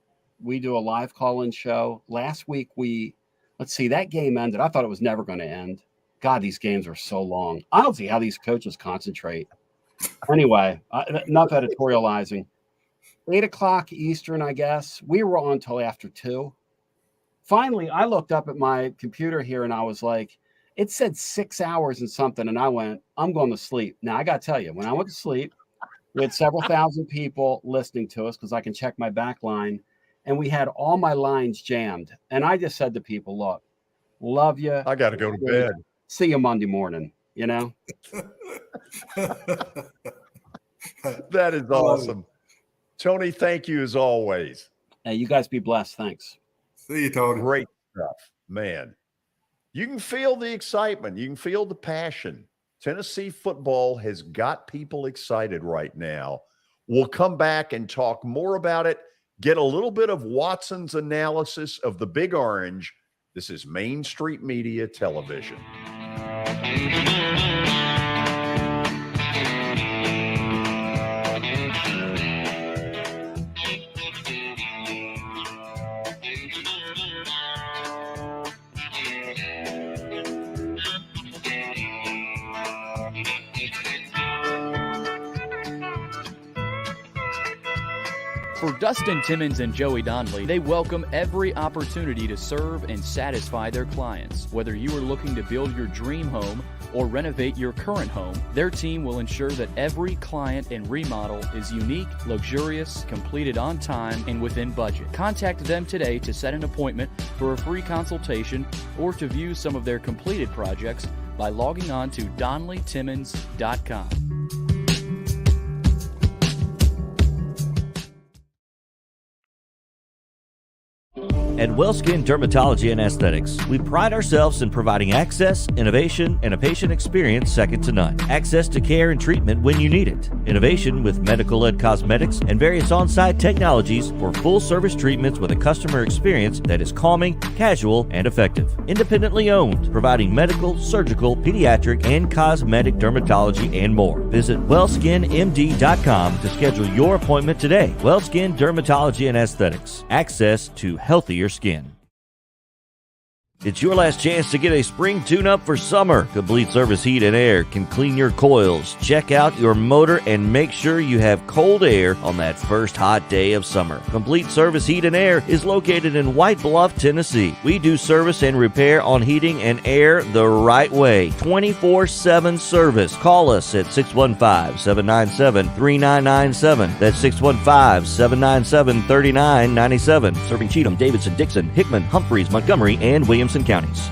we do a live call-in show. Last week, that game ended. I thought it was never going to end. God, these games are so long. I don't see how these coaches concentrate. Anyway, enough editorializing. 8:00 Eastern, I guess. We were on till after 2. Finally, I looked up at my computer here and I was like, it said 6 hours and something. And I went, I'm going to sleep. Now, I got to tell you, when I went to sleep, we had several thousand people listening to us because I can check my back line. And we had all my lines jammed. And I just said to people, look, love you. I got to go to bed. See you Monday morning, That is awesome. Tony, thank you as always. Hey, you guys be blessed. Thanks. See you, Tony. Great stuff, man. You can feel the excitement. You can feel the passion. Tennessee football has got people excited right now. We'll come back and talk more about it, get a little bit of Watson's analysis of the Big Orange. This is Main Street Media Television. For Dustin Timmons and Joey Donnelly, they welcome every opportunity to serve and satisfy their clients. Whether you are looking to build your dream home or renovate your current home, their team will ensure that every client and remodel is unique, luxurious, completed on time, and within budget. Contact them today to set an appointment for a free consultation or to view some of their completed projects by logging on to DonnellyTimmons.com. At WellSkin Dermatology and Aesthetics, we pride ourselves in providing access, innovation, and a patient experience second to none. Access to care and treatment when you need it. Innovation with medical-led cosmetics and various on-site technologies for full-service treatments with a customer experience that is calming, casual, and effective. Independently owned, providing medical, surgical, pediatric, and cosmetic dermatology and more. Visit WellSkinMD.com to schedule your appointment today. WellSkin Dermatology and Aesthetics. Access to healthier skin. It's your last chance to get a spring tune-up for summer. Complete Service Heat and Air can clean your coils, check out your motor, and make sure you have cold air on that first hot day of summer. Complete Service Heat and Air is located in White Bluff, Tennessee. We do service and repair on heating and air the right way. 24/7 service. Call us at 615-797-3997. That's 615-797-3997. Serving Cheatham, Davidson, Dixon, Hickman, Humphreys, Montgomery, and Williamson counties.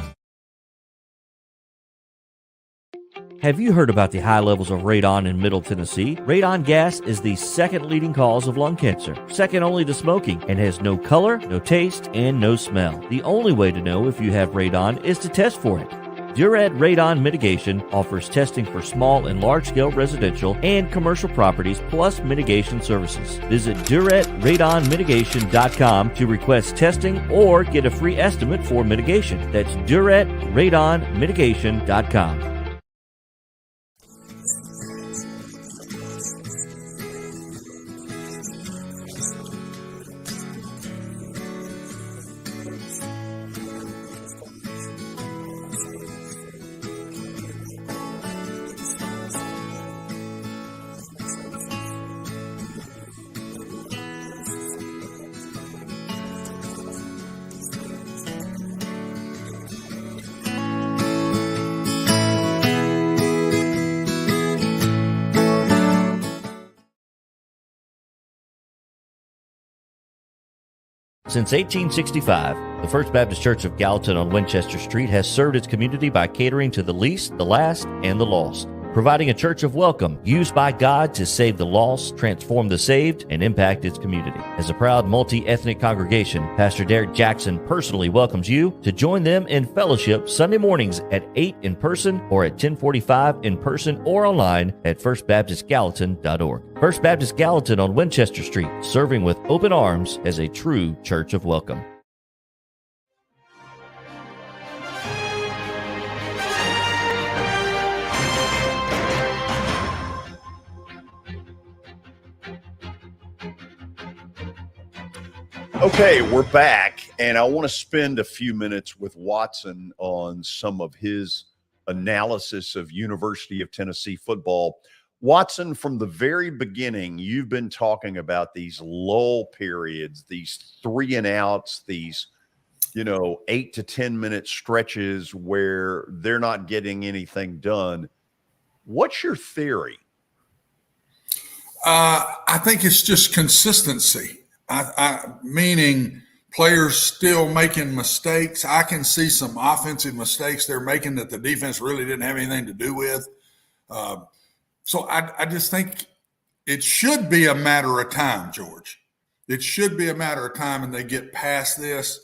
Have you heard about the high levels of radon in Middle Tennessee? Radon gas is the second leading cause of lung cancer, second only to smoking, and has no color, no taste, and no smell. The only way to know if you have radon is to test for it. Duret Radon Mitigation offers testing for small and large-scale residential and commercial properties, plus mitigation services. Visit DuretRadonMitigation.com to request testing or get a free estimate for mitigation. That's DuretRadonMitigation.com. Since 1865, the First Baptist Church of Gallatin on Winchester Street has served its community by catering to the least, the last, and the lost, providing a church of welcome used by God to save the lost, transform the saved, and impact its community. As a proud multi-ethnic congregation, Pastor Derek Jackson personally welcomes you to join them in fellowship Sunday mornings at 8 in person or at 1045 in person or online at firstbaptistgallatin.org. First Baptist Gallatin on Winchester Street, serving with open arms as a true church of welcome. Okay, we're back, and I want to spend a few minutes with Watson on some of his analysis of University of Tennessee football. Watson, from the very beginning, you've been talking about these lull periods, these 3 and outs, these 8 to 10 minute stretches where they're not getting anything done. What's your theory? I think it's just consistency. Meaning players still making mistakes. I can see some offensive mistakes they're making that the defense really didn't have anything to do with. So I just think it should be a matter of time, George. It should be a matter of time, and they get past this.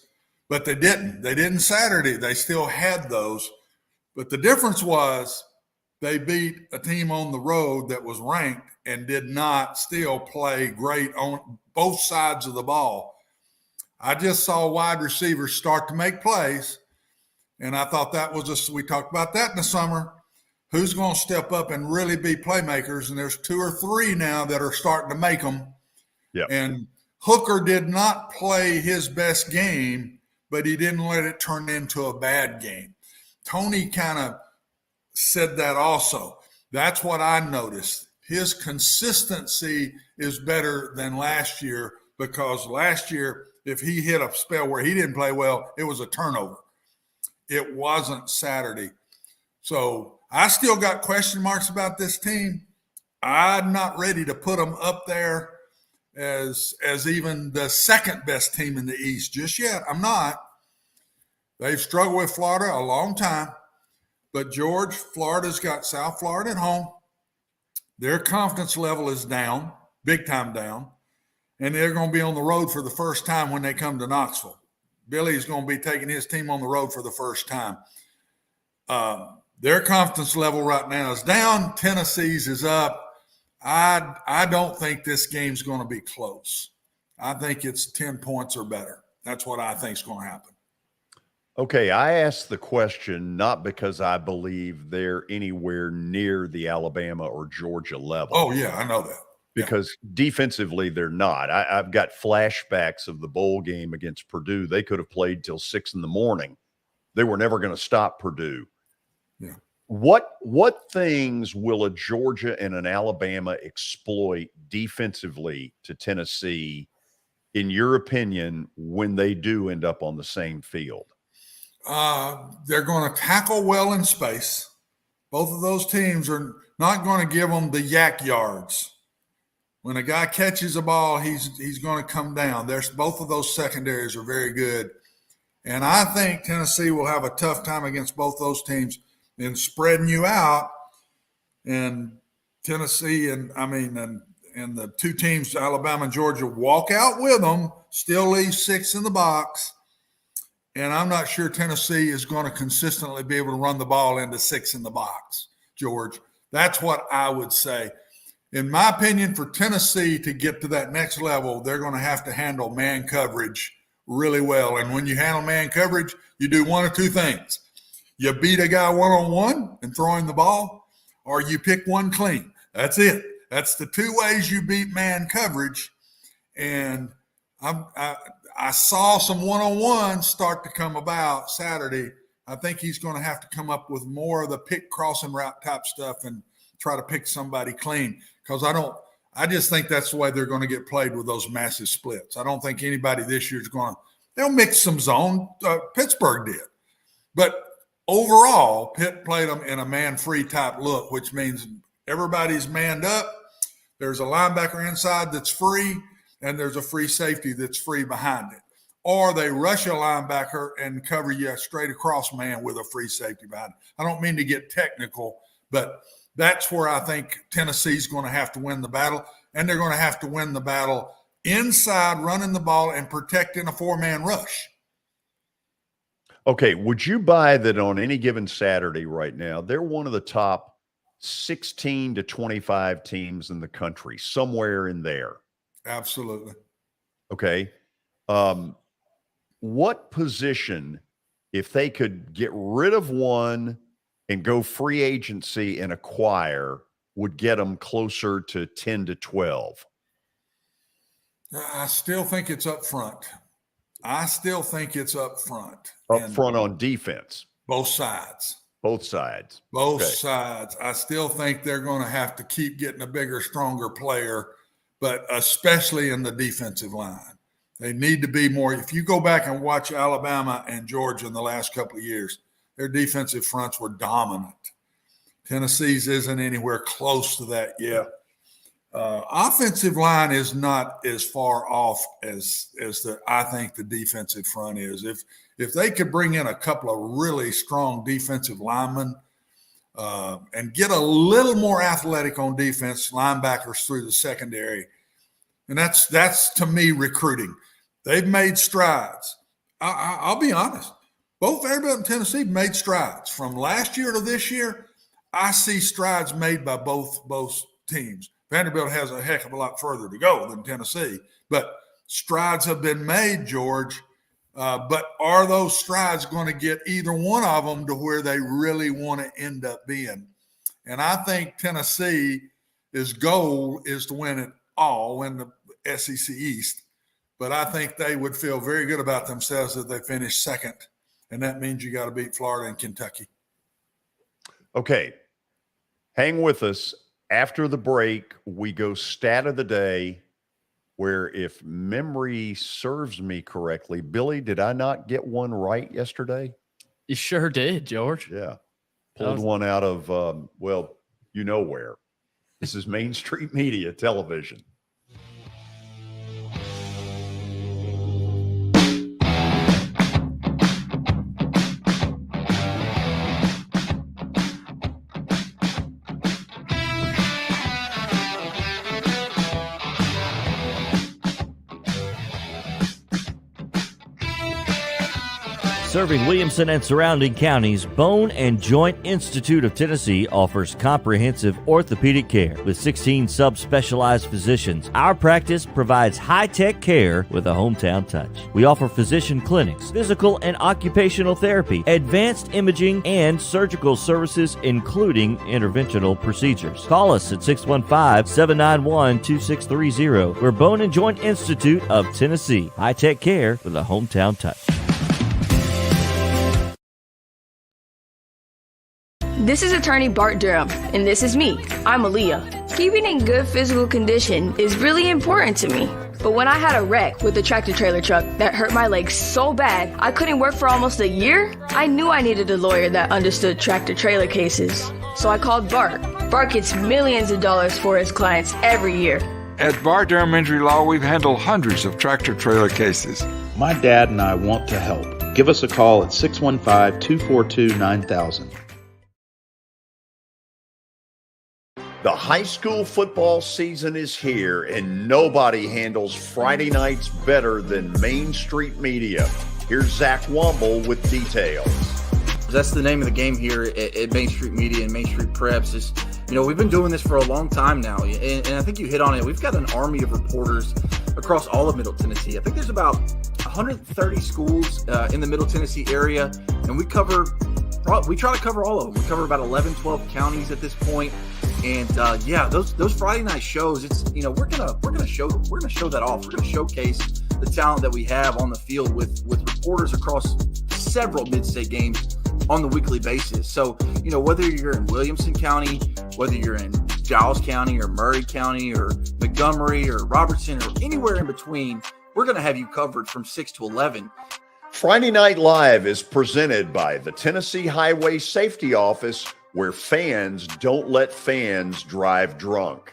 But they didn't. They didn't Saturday. They still had those. But the difference was they beat a team on the road that was ranked and did not still play great on both sides of the ball. I just saw wide receivers start to make plays, and I thought that was we talked about that in the summer. Who's going to step up and really be playmakers? And there's 2 or 3 now that are starting to make them. Yep. And Hooker did not play his best game, but he didn't let it turn into a bad game. Tony kind of said that also. That's what I noticed. His consistency is better than last year, because last year, if he hit a spell where he didn't play well, it was a turnover. It wasn't Saturday. So I still got question marks about this team. I'm not ready to put them up there as even the second best team in the East just yet. I'm not. They've struggled with Florida a long time. But George, Florida's got South Florida at home. Their confidence level is down, big time down. And they're going to be on the road for the first time when they come to Knoxville. Billy's going to be taking his team on the road for the first time. Their confidence level right now is down. Tennessee's is up. I don't think this game's going to be close. I think it's 10 points or better. That's what I think is going to happen. Okay, I asked the question not because I believe they're anywhere near the Alabama or Georgia level. Oh, yeah, I know that. Because defensively, they're not. I've got flashbacks of the bowl game against Purdue. They could have played till 6 a.m. they were never going to stop Purdue. Yeah. What things will a Georgia and an Alabama exploit defensively to Tennessee, in your opinion, when they do end up on the same field? They're going to tackle well in space. Both of those teams are not going to give them the yak yards. When a guy catches a ball, he's going to come down. Both of those secondaries are very good. And I think Tennessee will have a tough time against both those teams in spreading you out. And Tennessee and the two teams, Alabama and Georgia, walk out with them, still leave 6 in the box. And I'm not sure Tennessee is going to consistently be able to run the ball into 6 in the box, George. That's what I would say. In my opinion, for Tennessee to get to that next level, they're going to have to handle man coverage really well. And when you handle man coverage, you do one of two things. You beat a guy one-on-one and throwing the ball, or you pick one clean. That's it. That's the two ways you beat man coverage. And I saw some one-on-ones start to come about Saturday. I think he's going to have to come up with more of the pick crossing route type stuff and try to pick somebody clean, because I just think that's the way they're going to get played with those massive splits. I don't think anybody this year is going to – they'll mix some zone. Pittsburgh did. But overall, Pitt played them in a man-free type look, which means everybody's manned up. There's a linebacker inside that's free, and there's a free safety that's free behind it. Or they rush a linebacker and cover you straight across man with a free safety behind it. I don't mean to get technical, but that's where I think Tennessee's going to have to win the battle, and they're going to have to win the battle inside, running the ball and protecting a 4-man rush. Okay, would you buy that on any given Saturday right now, they're one of the top 16 to 25 teams in the country, somewhere in there? Absolutely. Okay. What position, if they could get rid of one and go free agency and acquire, would get them closer to 10 to 12? I still think it's up front. Up front on defense. Both sides. Both sides. I still think they're going to have to keep getting a bigger, stronger player, but especially in the defensive line. They need to be more. If you go back and watch Alabama and Georgia in the last couple of years, their defensive fronts were dominant. Tennessee's isn't anywhere close to that yet. Offensive line is not as far off as I think the defensive front is. If they could bring in a couple of really strong defensive linemen and get a little more athletic on defense, linebackers through the secondary, and that's to me recruiting. They've made strides. I'll be honest. Both Vanderbilt and Tennessee made strides. From last year to this year, I see strides made by both teams. Vanderbilt has a heck of a lot further to go than Tennessee, but strides have been made, George. But are those strides going to get either one of them to where they really want to end up being? And I think Tennessee's goal is to win it all, win the SEC East. But I think they would feel very good about themselves if they finish second. And that means you got to beat Florida and Kentucky. Okay. Hang with us. After the break, we go stat of the day, where, if memory serves me correctly, Billy, did I not get one right yesterday? You sure did, George. Yeah. Pulled one out of, well, you know where. This is Main Street Media Television. Serving Williamson and surrounding counties, Bone and Joint Institute of Tennessee offers comprehensive orthopedic care with 16 subspecialized physicians. Our practice provides high-tech care with a hometown touch. We offer physician clinics, physical and occupational therapy, advanced imaging, and surgical services, including interventional procedures. Call us at 615-791-2630. We're Bone and Joint Institute of Tennessee. High-tech care with a hometown touch. This is attorney Bart Durham, and this is me. I'm Aaliyah. Keeping in good physical condition is really important to me. But when I had a wreck with a tractor-trailer truck that hurt my legs so bad I couldn't work for almost a year, I knew I needed a lawyer that understood tractor-trailer cases. So I called Bart. Bart gets millions of dollars for his clients every year. At Bart Durham Injury Law, we've handled hundreds of tractor-trailer cases. My dad and I want to help. Give us a call at 615-242-9000. The high school football season is here, and nobody handles Friday nights better than Main Street Media. Here's Zach Womble with details. That's the name of the game here at Main Street Media and Main Street Preps. Is, we've been doing this for a long time now, and I think you hit on it. We've got an army of reporters across all of Middle Tennessee. I think there's about 130 schools in the Middle Tennessee area, and we try to cover all of them. We cover about 11, 12 counties at this point. And those Friday night shows, it's we're gonna show that off. We're gonna showcase the talent that we have on the field with reporters across several mid-state games on the weekly basis. So whether you're in Williamson County, whether you're in Giles County or Murray County or Montgomery or Robertson or anywhere in between, we're gonna have you covered from 6 to 11. Friday Night Live is presented by the Tennessee Highway Safety Office, where fans don't let fans drive drunk.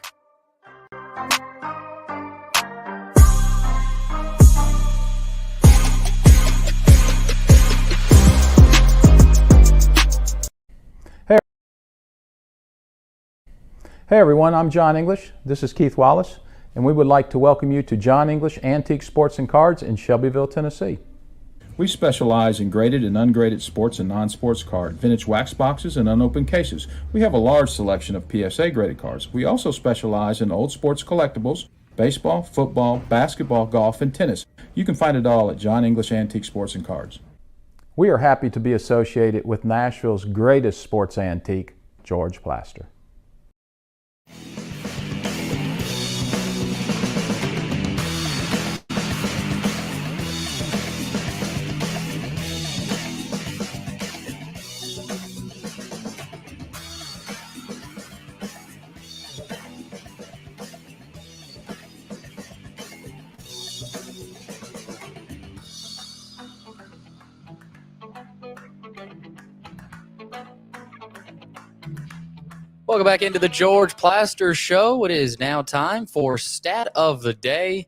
Hey everyone, I'm John English. This is Keith Wallace, and we would like to welcome you to John English Antique Sports and Cards in Shelbyville, Tennessee. We specialize in graded and ungraded sports and non-sports card, vintage wax boxes, and unopened cases. We have a large selection of PSA graded cards. We also specialize in old sports collectibles, baseball, football, basketball, golf, and tennis. You can find it all at John English Antique Sports and Cards. We are happy to be associated with Nashville's greatest sports antique, George Plaster. Welcome back into the George Plaster Show. It is now time for Stat of the Day,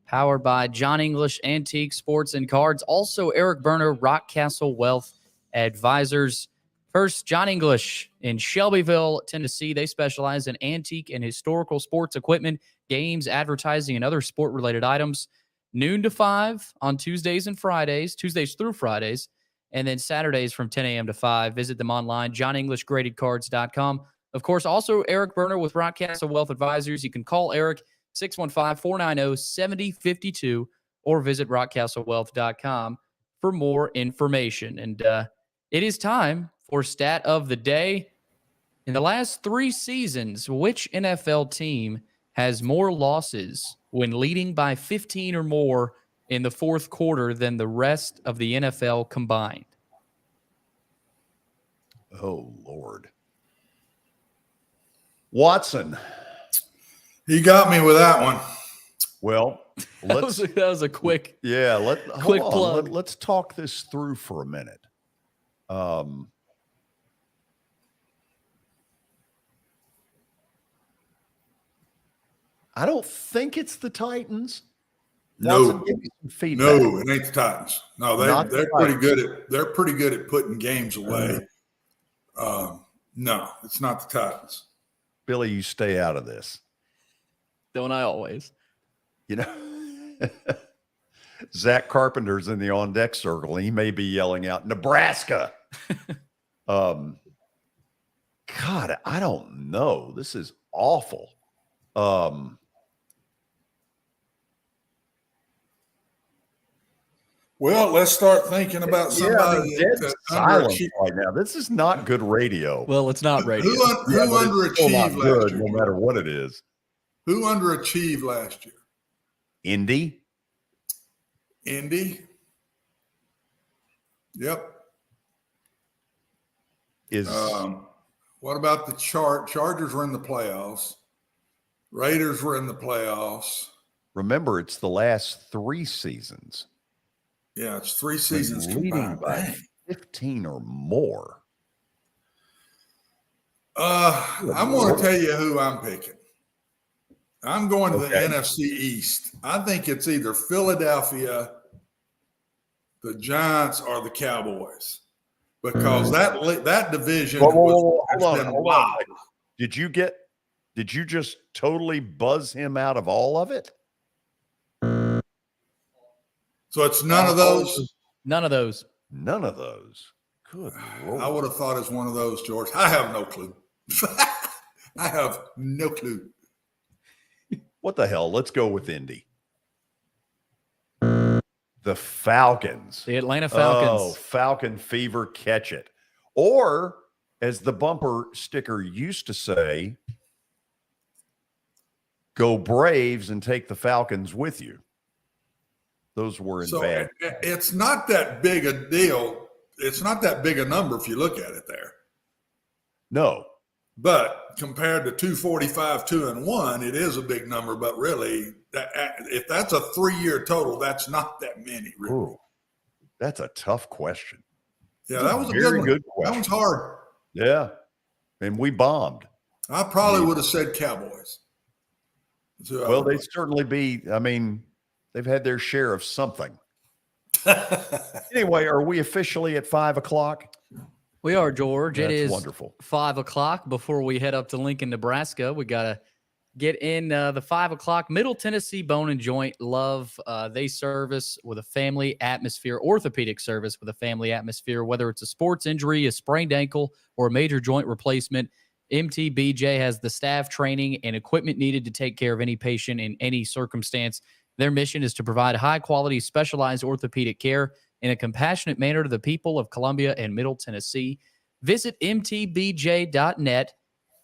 powered by John English Antique Sports and Cards. Also, Eric Berner, Rockcastle Wealth Advisors. First, John English in Shelbyville, Tennessee. They specialize in antique and historical sports equipment, games, advertising, and other sport-related items. Noon to 5 on Tuesdays and Fridays, Tuesdays through Fridays, and then Saturdays from 10 a.m. to 5. Visit them online, johnenglishgradedcards.com. Of course, also Eric Berner with Rockcastle Wealth Advisors. You can call Eric 615-490-7052 or visit rockcastlewealth.com for more information. And it is time for Stat of the Day. In the last 3 seasons, which NFL team has more losses when leading by 15 or more in the fourth quarter than the rest of the NFL combined? Oh, Lord. Watson. He got me with that one. Well, that was a quick plug. Let's talk this through for a minute. I don't think it's the Titans. No, give me some feedback. No, it ain't the Titans. No, they're pretty good at putting games away. No, it's not the Titans. Billy, you stay out of this. Don't I always? Zack Carpenter's in the on-deck circle, and he may be yelling out, Nebraska. God, I don't know. This is awful. Well, let's start thinking about somebody that's silent right now. This is not good radio. Well, it's not radio. Who underachieved last year? No matter what it is. Who underachieved last year? Indy. Yep. What about the Chargers were in the playoffs. Raiders were in the playoffs. Remember, it's the last 3 seasons. Yeah, it's 3 seasons leading combined. by 15 or more. I'm going to tell you who I'm picking. I'm going to the NFC East. I think it's either Philadelphia, the Giants, or the Cowboys, because that division Hold on. Did you just totally buzz him out of all of it? So it's none of those? None of those. None of those. Good Lord. I would have thought it's one of those, George. I have no clue. I have no clue. What the hell? Let's go with Indy. The Falcons. The Atlanta Falcons. Oh, Falcon fever, catch it. Or, as the bumper sticker used to say, go Braves and take the Falcons with you. Those were in bad. It's not that big a deal. It's not that big a number if you look at it there. No. But compared to 245, 2-1, it is a big number. But really, if that's a 3-year total, that's not that many. Really. Ooh, that's a tough question. Yeah, that was a very good question. That was hard. Yeah, and we bombed. I probably would have said Cowboys. Well, they'd certainly be. I mean, they've had their share of something. Anyway, are we officially at 5 o'clock? We are, George. That's it is wonderful. 5 o'clock. Before we head up to Lincoln, Nebraska, we got to get in the 5 o'clock. Middle Tennessee Bone and Joint Love. They service with a family atmosphere, orthopedic service with a family atmosphere, whether it's a sports injury, a sprained ankle, or a major joint replacement. MTBJ has the staff, training, and equipment needed to take care of any patient in any circumstance. Their mission is to provide high-quality, specialized orthopedic care in a compassionate manner to the people of Columbia and Middle Tennessee. Visit mtbj.net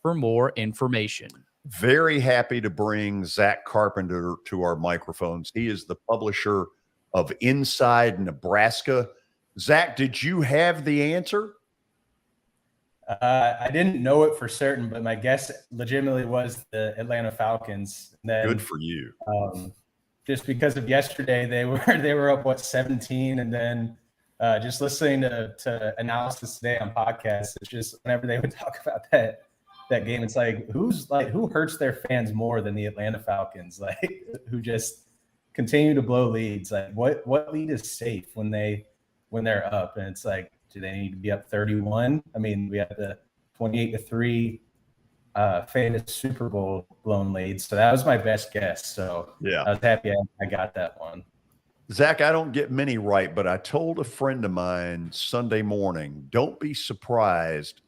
for more information. Very happy to bring Zack Carpenter to our microphones. He is the publisher of Inside Nebraska. Zack, did you have the answer? I didn't know it for certain, but my guess legitimately was the Atlanta Falcons. And then, good for you. Just because of yesterday, they were up 17, and then just listening to analysis today on podcasts, it's just whenever they would talk about that game, it's like who hurts their fans more than the Atlanta Falcons? Like, who just continue to blow leads? Like, what lead is safe when they're up? And it's like, do they need to be up 31? I mean, we had the 28-3 famous Super Bowl blown lead. So that was my best guess. So yeah, I was happy I got that one. Zack, I don't get many right, but I told a friend of mine Sunday morning, don't be surprised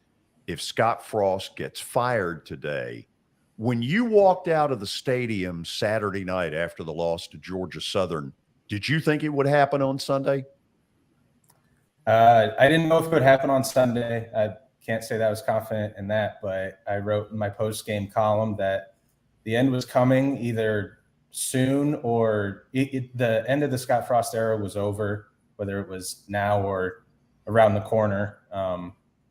if Scott Frost gets fired today. When you walked out of the stadium Saturday night after the loss to Georgia Southern, did you think it would happen on Sunday? I didn't know if it would happen on Sunday. I can't say that I was confident in that, but I wrote in my post-game column that the end was coming either soon or the end of the Scott Frost era was over, whether it was now or around the corner.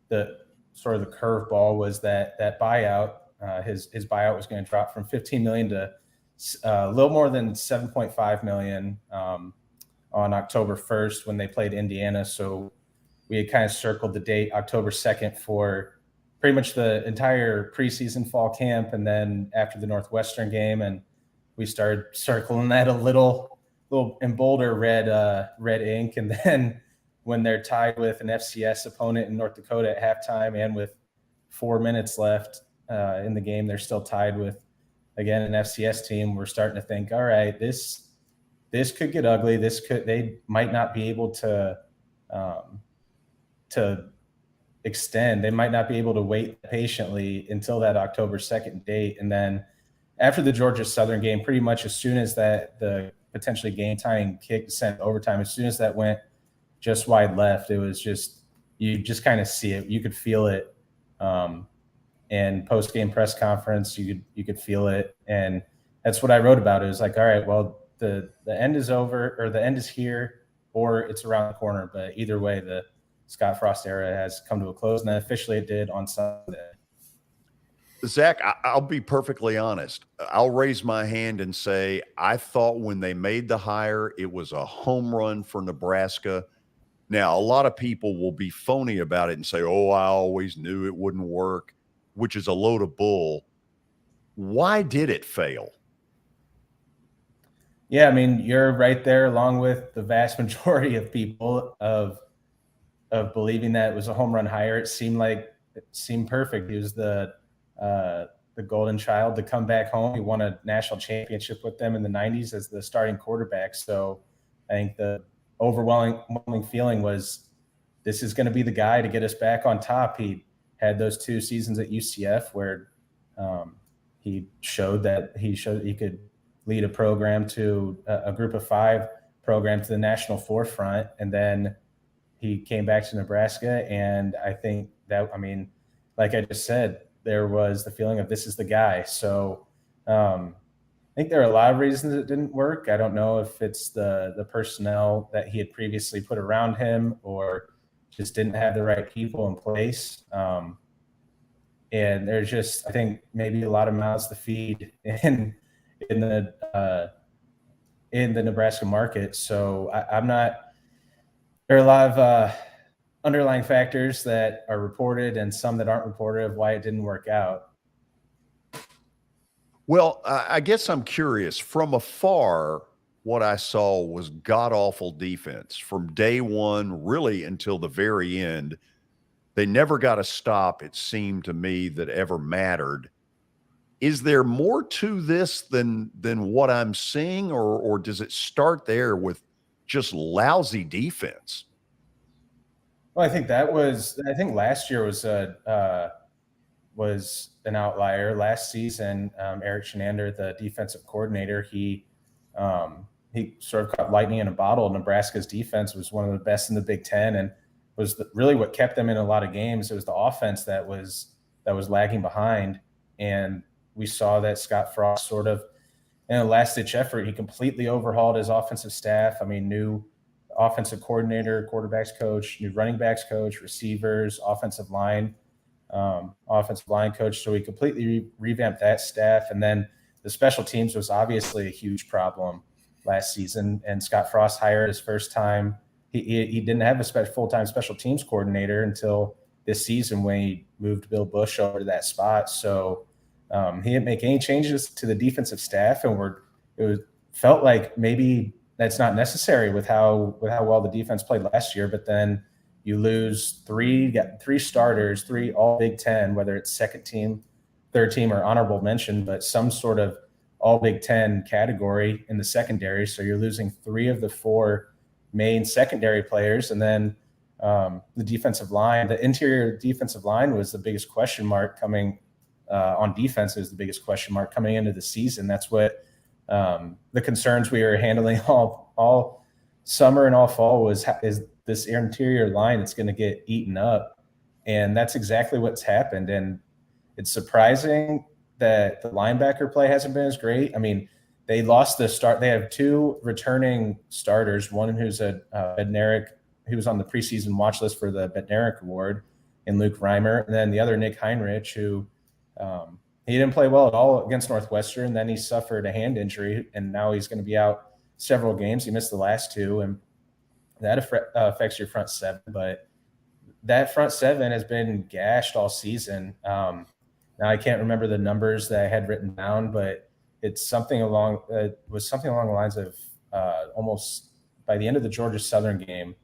The sort of the curveball was that buyout, his buyout was going to drop from $15 million to a little more than $7.5 million on October 1st when they played Indiana. So we had kind of circled the date October 2nd for pretty much the entire preseason fall camp. And then after the Northwestern game, and we started circling that a little in bolder red ink. And then when they're tied with an FCS opponent in North Dakota at halftime and with 4 minutes left in the game, they're still tied with, again, an FCS team. We're starting to think, all right, this could get ugly. They might not be able to extend. They might not be able to wait patiently until that October 2nd date. And then after the Georgia Southern game, pretty much as soon as the potentially game tying kick sent overtime, as soon as that went just wide left, it was just, you just kind of see it. You could feel it. And post-game press conference, you could feel it. And that's what I wrote about. It was like, all right, well, the end is over, or the end is here, or it's around the corner. But either way, the Scott Frost era has come to a close, and then officially it did on Sunday. Zach, I'll be perfectly honest. I'll raise my hand and say I thought when they made the hire, it was a home run for Nebraska. Now, a lot of people will be phony about it and say, oh, I always knew it wouldn't work, which is a load of bull. Why did it fail? Yeah, I mean, you're right there along with the vast majority of people of believing that it was a home run hire. It seemed perfect. He was the golden child to come back home. He won a national championship with them in the 90s as the starting quarterback. So I think the overwhelming feeling was this is going to be the guy to get us back on top. He had those 2 seasons at UCF where he showed he could lead a program to a group of 5 program to the national forefront. And then he came back to Nebraska. And I think that, I mean, like I just said, there was the feeling of this is the guy. So I think there are a lot of reasons it didn't work. I don't know if it's the personnel that he had previously put around him or just didn't have the right people in place. And there's just, I think, maybe a lot of mouths to feed in the Nebraska market. So I'm not. There are a lot of underlying factors that are reported and some that aren't reported of why it didn't work out. Well, I guess I'm curious. From afar, what I saw was god-awful defense from day one, really until the very end. They never got a stop, it seemed to me, that ever mattered. Is there more to this than what I'm seeing, or does it start there with just lousy defense? Well, I think last year was an outlier. Last season, Eric Shenander, the defensive coordinator, he sort of caught lightning in a bottle. Nebraska's defense was one of the best in the Big Ten, and was really what kept them in a lot of games. It was the offense that was lagging behind, and we saw that Scott Frost sort of, in a last-ditch effort, he completely overhauled his offensive staff. I mean, new offensive coordinator, quarterbacks coach, new running backs coach, receivers, offensive line coach. So he completely revamped that staff. And then the special teams was obviously a huge problem last season. And Scott Frost hired his first time. He didn't have a full-time special teams coordinator until this season when he moved Bill Bush over to that spot. So he didn't make any changes to the defensive staff, and felt like maybe that's not necessary with how well the defense played last year. But then you lose three starters, 3 all Big Ten, whether it's second team, third team, or honorable mention, but some sort of all Big Ten category in the secondary. So you're losing 3 of the 4 main secondary players, and then the defensive line, the interior defensive line was the biggest question mark coming. On defense is the biggest question mark coming into the season. That's what the concerns we were handling all summer and all fall is this interior line that's going to get eaten up. And that's exactly what's happened. And it's surprising that the linebacker play hasn't been as great. I mean, they lost the start. They have 2 returning starters, one who's a Bednarik, who was on the preseason watch list for the Bednarik Award, and Luke Reimer, and then the other Nick Heinrich, who he didn't play well at all against Northwestern. Then he suffered a hand injury, and now he's going to be out several games. He missed the last 2, and that affects your front 7. But that front 7 has been gashed all season. Now I can't remember the numbers that I had written down, but it's something along the lines of almost by the end of the Georgia Southern game,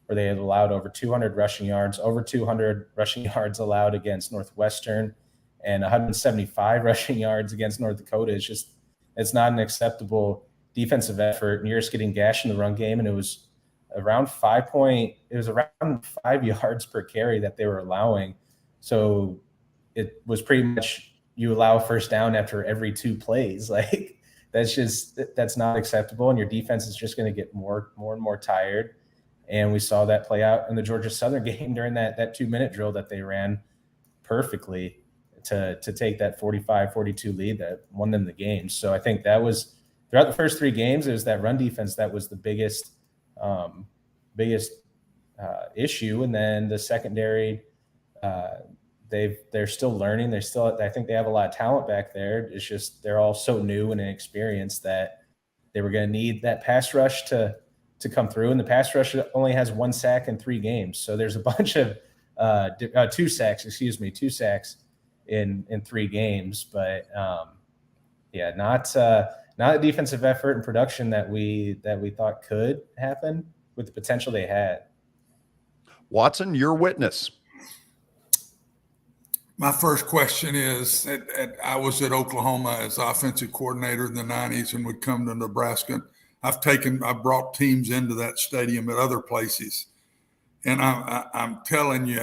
where they had allowed over 200 rushing yards allowed against Northwestern, and 175 rushing yards against North Dakota. It's not an acceptable defensive effort, and you're just getting gashed in the run game. And it was around 5 yards per carry that they were allowing. So it was pretty much you allow a first down after every 2 plays. Like that's not acceptable. And your defense is just going to get more and more tired. And we saw that play out in the Georgia Southern game during that 2-minute drill that they ran perfectly to take that 45-42 lead that won them the game. So I think that was throughout the first 3 games, it was that run defense that was the biggest issue. And then the secondary they're still learning. I think they have a lot of talent back there. It's just they're all so new and inexperienced that they were going to need that pass rush to come through. And the pass rush only has 1 sack in 3 games, so there's a bunch of 2 sacks in 3 games. But not a defensive effort and production that we thought could happen with the potential they had. Watson, your witness. My first question is, I was at Oklahoma as offensive coordinator in the 90s and would come to Nebraska. I've brought teams into that stadium at other places. And I'm telling you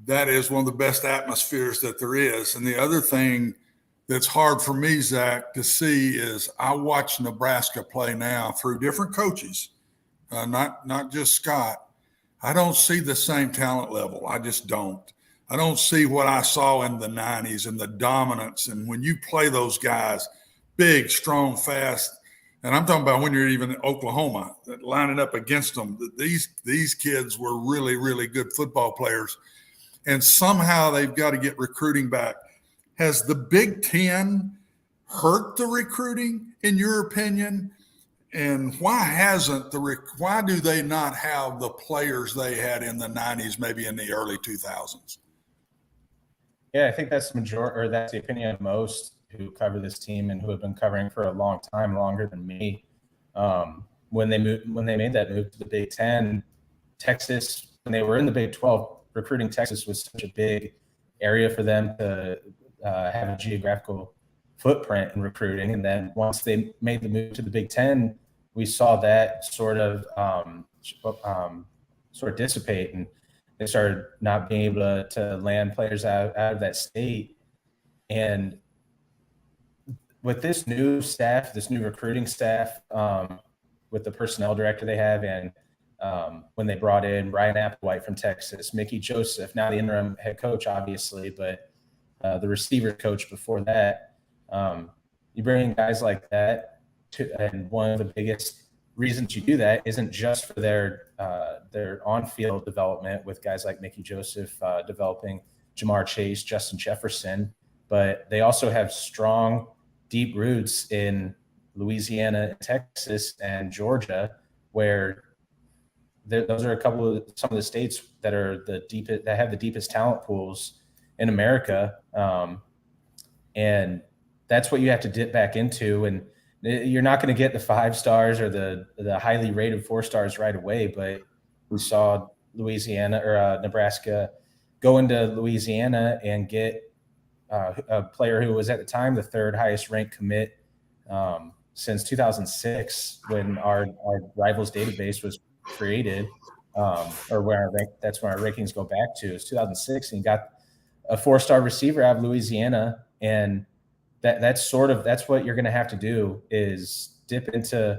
that is one of the best atmospheres that there is. And the other thing that's hard for me, Zach, to see is I watch Nebraska play now through different coaches, not just Scott. I don't see the same talent level. I just don't. I don't see what I saw in the 90s and the dominance. And when you play those guys, big, strong, fast, and I'm talking about when you're even in Oklahoma, lining up against them, these kids were really, really good football players. And somehow they've got to get recruiting back. Has the Big Ten hurt the recruiting, in your opinion? And why do they not have the players they had in the 90s, maybe in the early 2000s? Yeah, I think that's that's the opinion of most who cover this team and who have been covering for a long time, longer than me. When they made that move to the Big Ten, Texas, when they were in the Big 12, recruiting Texas was such a big area for them to have a geographical footprint in recruiting. And then once they made the move to the Big Ten, we saw that sort of dissipate, and they started not being able to land players out of that state. And with this new staff, this new recruiting staff, with the personnel director they have, and when they brought in Ryan Applewhite from Texas, Mickey Joseph, now the interim head coach, obviously, but the receiver coach before that, you bring in guys like that, and one of the biggest reasons you do that isn't just for their on-field development with guys like Mickey Joseph developing Jamar Chase, Justin Jefferson, but they also have strong, deep roots in Louisiana, Texas, and Georgia, where those are some of the states that are that have the deepest talent pools in America, and that's what you have to dip back into. And you're not going to get the 5 stars or the highly rated 4 stars right away, but we saw Nebraska go into Louisiana and get a player who was at the time the 3rd highest ranked commit since 2006, when our rivals database was created, or that's where our rankings go back to. It's 2006, and he got a 4-star receiver out of Louisiana, and that's what you're going to have to do, is dip into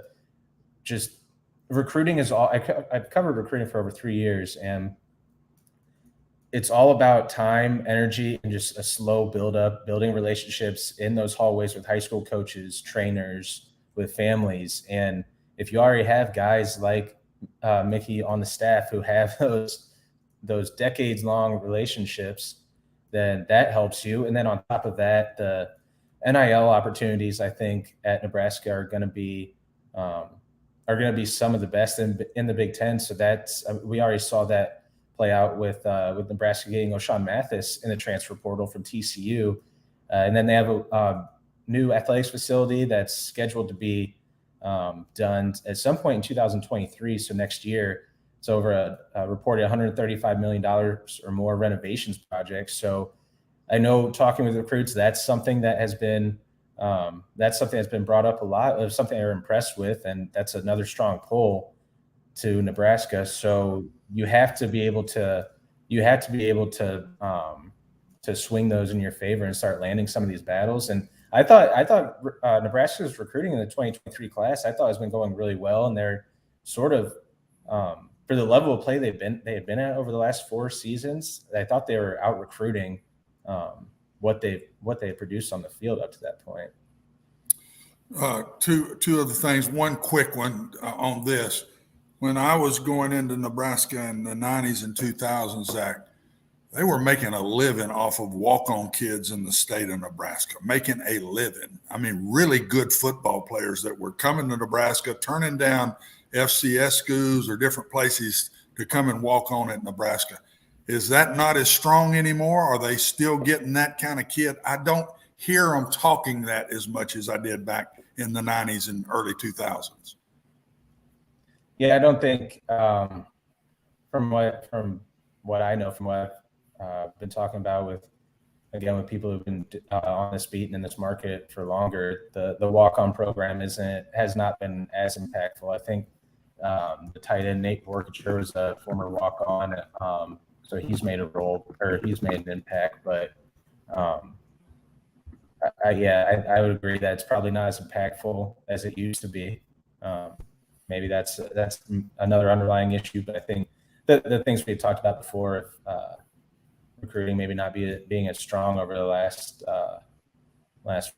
just recruiting. I've covered recruiting for over 3 years, and it's all about time, energy, and just a slow build up, building relationships in those hallways with high school coaches, trainers, with families. And if you already have guys like Mickey on the staff who have those decades long relationships, then that helps you. And then on top of that, the NIL opportunities, I think, at Nebraska are going to be some of the best in the Big Ten. So we already saw that play out with Nebraska getting O'Shawn Mathis in the transfer portal from TCU, and then they have a new athletics facility that's scheduled to be done at some point in 2023. So next year, it's over a reported $135 million or more renovations project. So I know, talking with recruits, that's something that has been brought up a lot, of something they're impressed with, and that's another strong pull to Nebraska. So you have to be able to swing those in your favor and start landing some of these battles. And I thought Nebraska's recruiting in the 2023 class, I thought, has been going really well, and they're sort of for the level of play they had been at over the last 4 seasons. I thought they were out recruiting what they had produced on the field up to that point. Two other things. One quick one on this. When I was going into Nebraska in the 90s and 2000s, Zach, they were making a living off of walk-on kids in the state of Nebraska, making a living. I mean, really good football players that were coming to Nebraska, turning down FCS schools or different places to come and walk on at Nebraska. Is that not as strong anymore? Are they still getting that kind of kid? I don't hear them talking that as much as I did back in the 90s and early 2000s. Yeah, I don't think from what I know, from what I've been talking about with people who've been on this beat and in this market for longer, the walk-on program has not been as impactful. I think the tight end Nate Borkacher was a former walk-on, so he's made an impact. But I would agree that it's probably not as impactful as it used to be. Maybe that's another underlying issue, but I think the things we had talked about before, recruiting maybe not being as strong over the last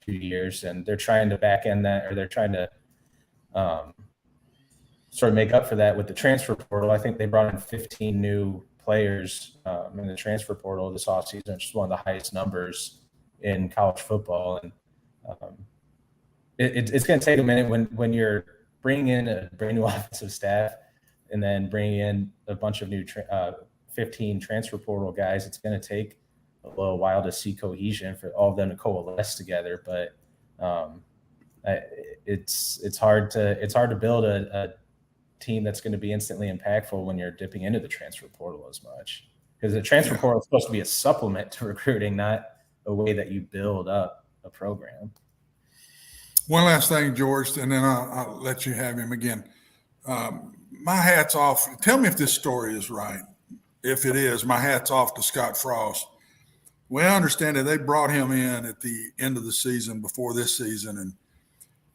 few years, and they're trying to back end that, or they're trying to sort of make up for that with the transfer portal. I think they brought in 15 new players in the transfer portal this offseason, which is one of the highest numbers in college football. And it's going to take a minute when you're bringing in a brand new offensive staff and then bringing in a bunch of new 15 transfer portal guys. It's going to take a little while to see cohesion for all of them to coalesce together. But it's hard to build a team that's going to be instantly impactful when you're dipping into the transfer portal as much, because the transfer portal is supposed to be a supplement to recruiting, not a way that you build up a program. One last thing, George, and then I'll let you have him again. My hat's off. Tell me if this story is right. If it is, my hat's off to Scott Frost. We understand that they brought him in at the end of the season, before this season, and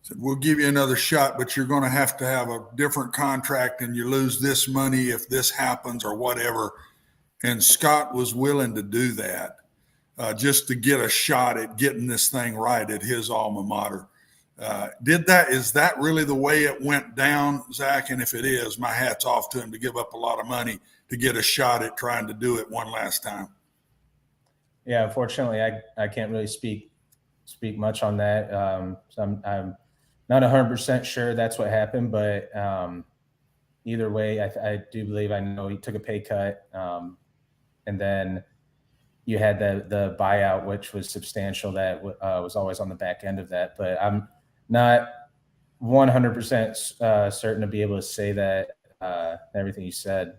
said, we'll give you another shot, but you're going to have a different contract and you lose this money if this happens or whatever. And Scott was willing to do that just to get a shot at getting this thing right at his alma mater. Is that really the way it went down, Zach? And if it is, my hat's off to him to give up a lot of money to get a shot at trying to do it one last time. Yeah, unfortunately, I can't really speak much on that. So I'm not 100% sure that's what happened, but either way, I do believe, I know he took a pay cut, and then you had the buyout, which was substantial. That was always on the back end of that, but I'm not 100% certain to be able to say that everything you said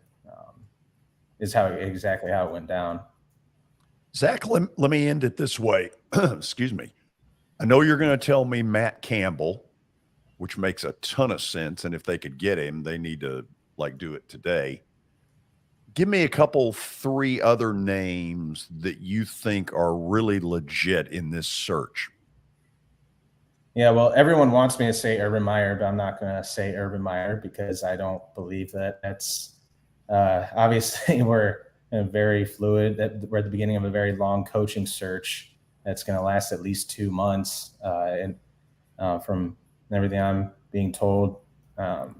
is exactly how it went down. Zach, let me end it this way. Excuse me. I know you're going to tell me Matt Campbell, which makes a ton of sense. And if they could get him, they need to do it today. Give me three other names that you think are really legit in this search. Yeah, well, everyone wants me to say Urban Meyer, but I'm not going to say Urban Meyer because I don't believe that. That's obviously we're very fluid. We're at the beginning of a very long coaching search that's going to last at least 2 months, and from everything I'm being told. And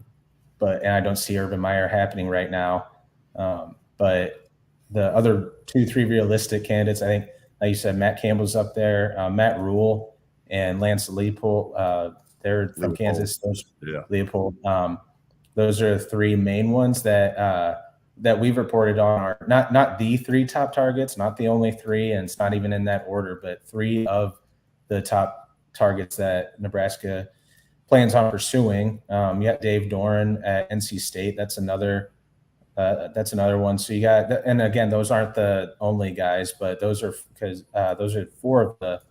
I don't see Urban Meyer happening right now. But the other 2-3 realistic candidates, I think, like you said, Matt Campbell's up there, Matt Rule and Lance Leopold. They're from Kansas. Leopold. Those are the three main ones that we've reported on are not the three top targets, not the only three, and it's not even in that order, but three of the top targets that Nebraska plans on pursuing. You got Dave Doran at NC State. That's another one. So you got, and again, those aren't the only guys, but those are because those are four of the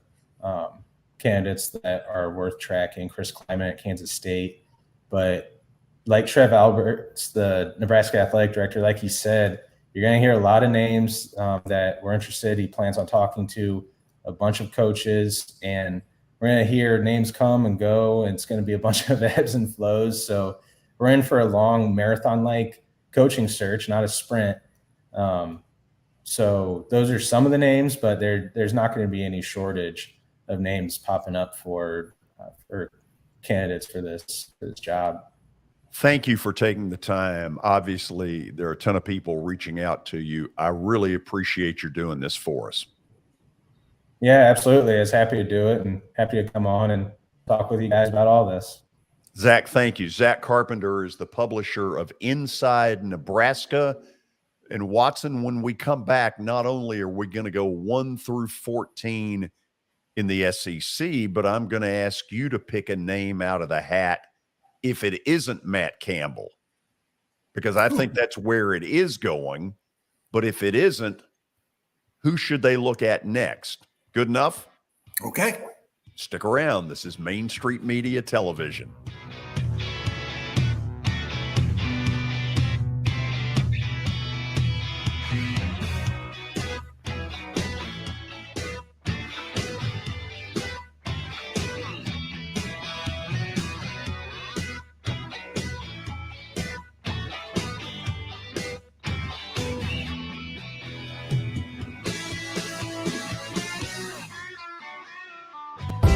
candidates that are worth tracking. Chris Kleiman at Kansas State, but like Trev Alberts, the Nebraska athletic director, like he said, you're going to hear a lot of names that we're interested. He plans on talking to a bunch of coaches, and we're going to hear names come and go, and it's going to be a bunch of ebbs and flows. So we're in for a long marathon-like coaching search, not a sprint. So those are some of the names, but there's not going to be any shortage of names popping up for candidates for this job. Thank you for taking the time. Obviously, there are a ton of people reaching out to you. I really appreciate you doing this for us. Yeah, absolutely. I was happy to do it and happy to come on and talk with you guys about all this. Zach, thank you. Zack Carpenter is the publisher of Inside Nebraska. And Watson, when we come back, not only are we going to go 1 through 14 in the SEC, but I'm going to ask you to pick a name out of the hat if it isn't Matt Campbell, because I think that's where it is going. But if it isn't, who should they look at next? Good enough? Okay. Stick around. This is Main Street Media Television.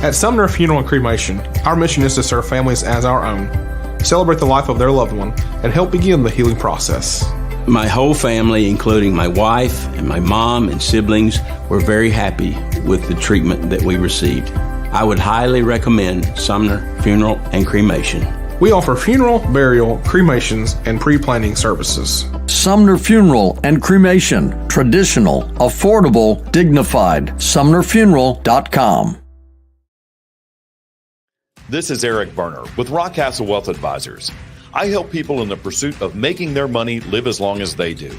At Sumner Funeral and Cremation, our mission is to serve families as our own, celebrate the life of their loved one, and help begin the healing process. My whole family, including my wife and my mom and siblings, were very happy with the treatment that we received. I would highly recommend Sumner Funeral and Cremation. We offer funeral, burial, cremations, and pre-planning services. Sumner Funeral and Cremation. Traditional, affordable, dignified. SumnerFuneral.com. This is Eric Berner with Rockcastle Wealth Advisors. I help people in the pursuit of making their money live as long as they do.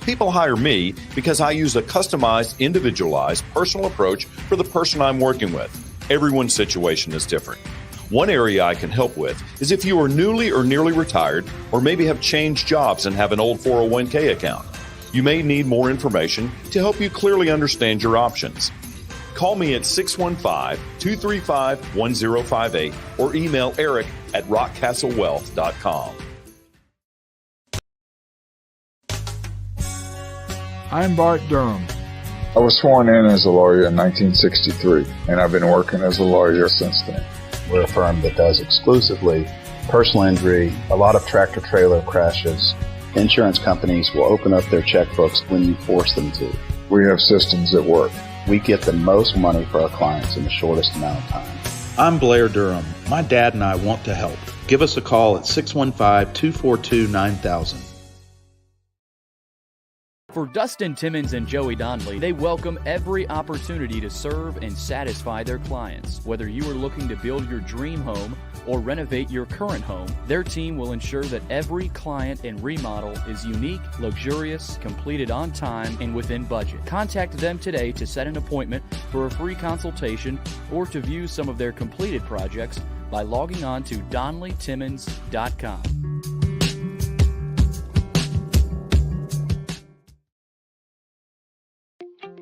People hire me because I use a customized, individualized, personal approach for the person I'm working with. Everyone's situation is different. One area I can help with is if you are newly or nearly retired, or maybe have changed jobs and have an old 401k account. You may need more information to help you clearly understand your options. Call me at 615-235-1058 or email eric@rockcastlewealth.com. I'm Bart Durham. I was sworn in as a lawyer in 1963, and I've been working as a lawyer since then. We're a firm that does exclusively personal injury, a lot of tractor trailer crashes. Insurance companies will open up their checkbooks when you force them to. We have systems that work. We get the most money for our clients in the shortest amount of time. I'm Blair Durham. My dad and I want to help. Give us a call at 615-242-9000. For Dustin Timmons and Joey Donnelly, they welcome every opportunity to serve and satisfy their clients. Whether you are looking to build your dream home or renovate your current home, their team will ensure that every client and remodel is unique, luxurious, completed on time, and within budget. Contact them today to set an appointment for a free consultation or to view some of their completed projects by logging on to DonnellyTimmons.com.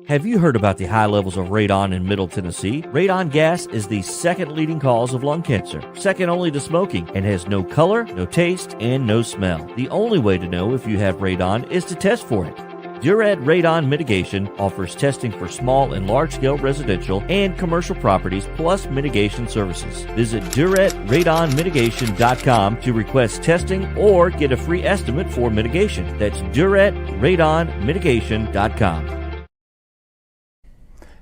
Have you heard about the high levels of radon in Middle Tennessee? Radon gas is the second leading cause of lung cancer, second only to smoking, and has no color, no taste, and no smell. The only way to know if you have radon is to test for it. Duret Radon Mitigation offers testing for small and large-scale residential and commercial properties, plus mitigation services. Visit DuretRadonMitigation.com to request testing or get a free estimate for mitigation. That's DuretRadonMitigation.com.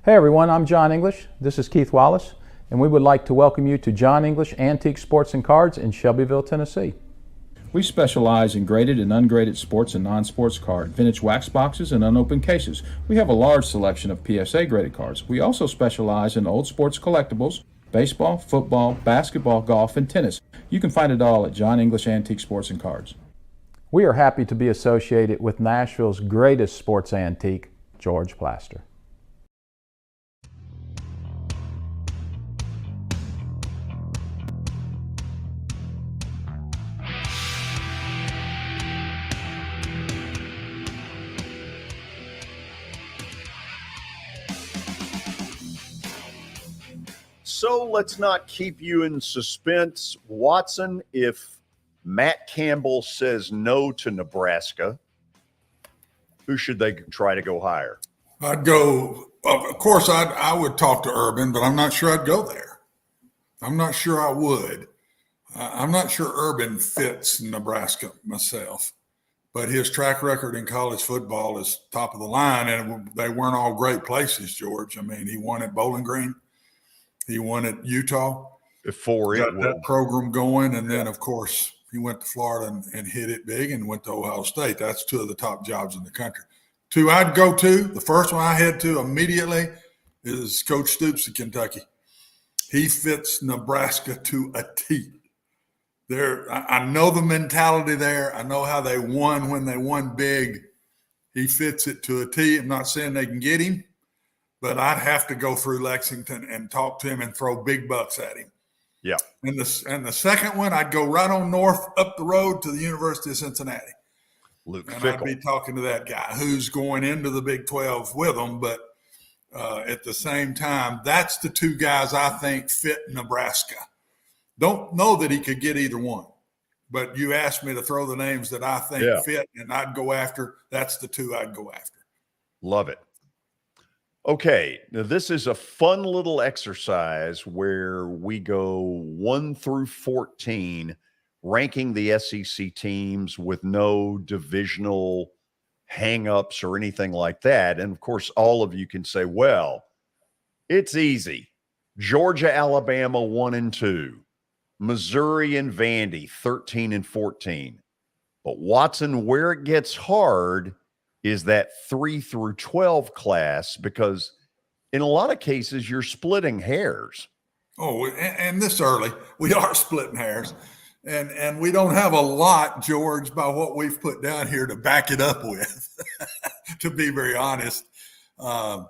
Hey everyone, I'm John English. This is Keith Wallace, and we would like to welcome you to John English Antique Sports and Cards in Shelbyville, Tennessee. We specialize in graded and ungraded sports and non-sports cards, vintage wax boxes, and unopened cases. We have a large selection of PSA graded cards. We also specialize in old sports collectibles, baseball, football, basketball, golf, and tennis. You can find it all at John English Antique Sports and Cards. We are happy to be associated with Nashville's greatest sports antique, George Plaster. So let's not keep you in suspense. Watson, if Matt Campbell says no to Nebraska, who should they try to go hire? I'd go, of course, I would talk to Urban, but I'm not sure I'd go there. I'm not sure I would. I'm not sure Urban fits Nebraska myself, but his track record in college football is top of the line, and they weren't all great places, George. I mean, he won at Bowling Green. He won at Utah. Before got it that was. program going, and then, of course, he went to Florida and hit it big and went to Ohio State. That's two of the top jobs in the country. Two I'd go to. The first one I head to immediately is Coach Stoops at Kentucky. He fits Nebraska to a T. I know the mentality there. I know how they won when they won big. He fits it to a T. I'm not saying they can get him, but I'd have to go through Lexington and talk to him and throw big bucks at him. Yeah. And the second one, I'd go right on north up the road to the University of Cincinnati. Luke and Fickell. I'd be talking to that guy who's going into the Big 12 with them, but at the same time, that's the two guys I think fit Nebraska. Don't know that he could get either one, but you asked me to throw the names that I think fit and I'd go after. That's the two I'd go after. Love it. Okay, now this is a fun little exercise where we go 1 through 14, ranking the SEC teams with no divisional hang-ups or anything like that. And, of course, all of you can say, well, it's easy. Georgia, Alabama, 1 and 2. Missouri and Vandy, 13 and 14. But, Watson, where it gets hard is that 3 through 12 class, because in a lot of cases you're splitting hairs. Oh, and this early, we are splitting hairs. And we don't have a lot, George, by what we've put down here to back it up with, to be very honest. I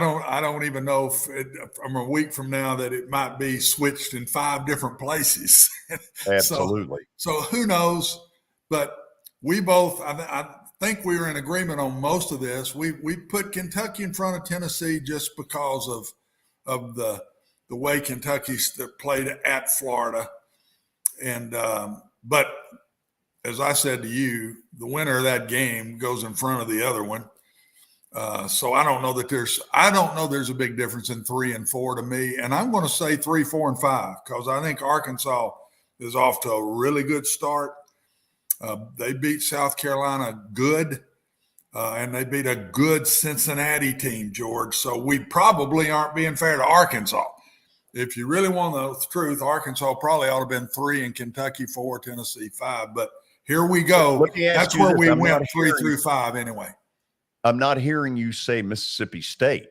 don't even know if from a week from now that it might be switched in 5 different places. Absolutely. So who knows? But we both, I think we were in agreement on most of this. We put Kentucky in front of Tennessee just because of the way Kentucky's played at Florida. And but as I said to you, the winner of that game goes in front of the other one. So I don't know there's a big difference in 3 and 4 to me. And I'm going to say 3, 4, and 5 because I think Arkansas is off to a really good start. They beat South Carolina good, and they beat a good Cincinnati team, George. So we probably aren't being fair to Arkansas. If you really want the truth, Arkansas probably ought to have been 3 and Kentucky 4, Tennessee 5. But here we go. That's where we went 3 through 5 anyway. I'm not hearing you say Mississippi State.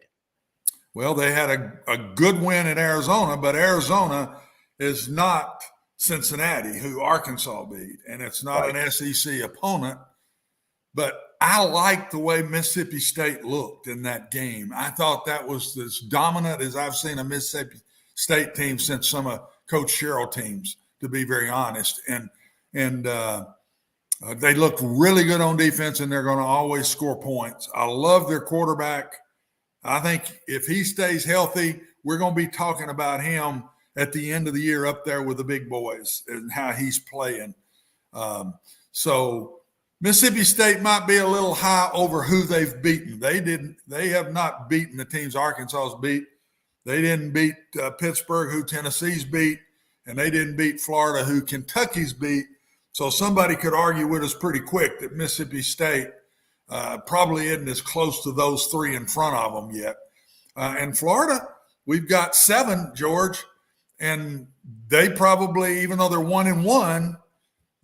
Well, they had a good win at Arizona, but Arizona is not Cincinnati, who Arkansas beat, and it's not an SEC opponent. But I like the way Mississippi State looked in that game. I thought that was as dominant as I've seen a Mississippi State team since some of Coach Sherrill teams, to be very honest. And they looked really good on defense, and they're going to always score points. I love their quarterback. I think if he stays healthy, we're going to be talking about him at the end of the year up there with the big boys and how he's playing. So Mississippi State might be a little high over who they've beaten. They have not beaten the teams Arkansas's beat. They didn't beat Pittsburgh, who Tennessee's beat, and they didn't beat Florida, who Kentucky's beat. So somebody could argue with us pretty quick that Mississippi State probably isn't as close to those 3 in front of them yet. And Florida, we've got 7, George, and they probably, even though they're 1 and 1,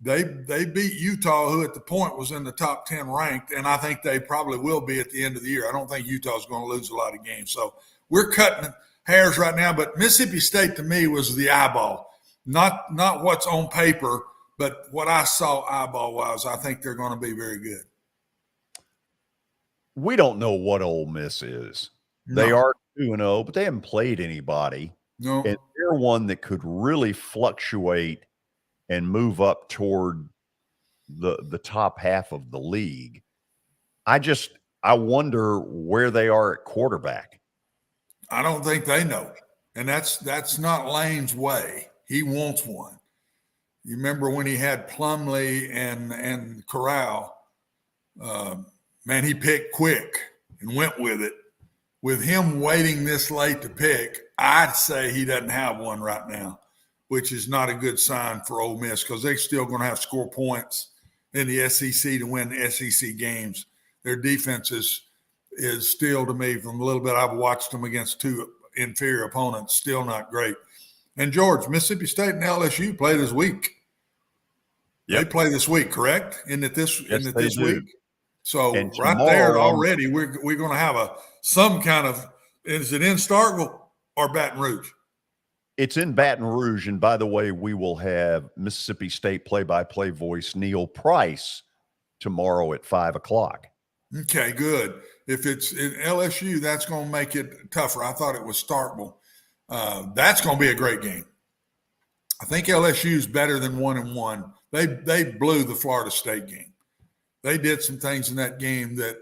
they beat Utah, who at the point was in the top 10 ranked, and I think they probably will be at the end of the year. I don't think Utah's going to lose a lot of games. So we're cutting hairs right now, but Mississippi State to me was the eyeball, not what's on paper, but what I saw eyeball-wise. I think they're going to be very good. We don't know what Ole Miss is. No. They are 2-0, but they haven't played anybody. No. And they're one that could really fluctuate and move up toward the top half of the league. I wonder where they are at quarterback. I don't think they know. And that's not Lane's way. He wants one. You remember when he had Plumlee and Corral, man, he picked quick and went with it. With him waiting this late to pick, I'd say he doesn't have one right now. which is not a good sign for Ole Miss because they're still going to have to score points in the SEC to win the SEC games. Their defense is still, to me, from a little bit I've watched them against two inferior opponents, still not great. And George, Mississippi State and LSU play this week. Yep. They play this week, correct? Isn't it this week? So and right there already, we're going to have some kind of, is it in Starkville or Baton Rouge? It's in Baton Rouge. And by the way, we will have Mississippi State play-by-play voice Neil Price tomorrow at 5:00. Okay, good. If it's in LSU, that's going to make it tougher. I thought it was Starkville. That's going to be a great game. I think LSU is better than 1-1. They blew the Florida State game. They did some things in that game that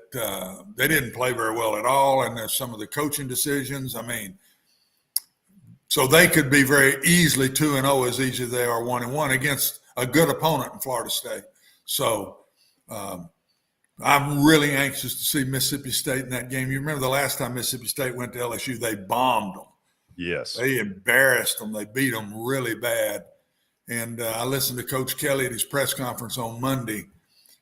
they didn't play very well at all, and there's some of the coaching decisions. I mean, so they could be very easily 2-0 as easy as they are 1-1 against a good opponent in Florida State. So I'm really anxious to see Mississippi State in that game. You remember the last time Mississippi State went to LSU, they bombed them. Yes. They embarrassed them. They beat them really bad. And I listened to Coach Kelly at his press conference on Monday,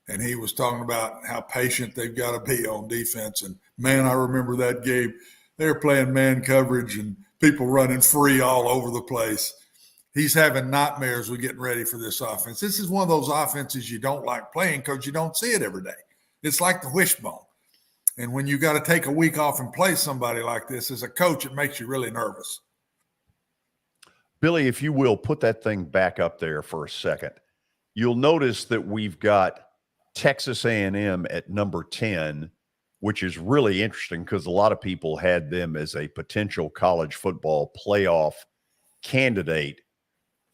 and he was talking about how patient they've got to be on defense. And, man, I remember that game. They were playing man coverage and people running free all over the place. He's having nightmares with getting ready for this offense. This is one of those offenses you don't like playing because you don't see it every day. It's like the wishbone. And when you got to take a week off and play somebody like this, as a coach, it makes you really nervous. Billy, if you will, put that thing back up there for a second. You'll notice that we've got Texas A&M at number 10, which is really interesting because a lot of people had them as a potential college football playoff candidate.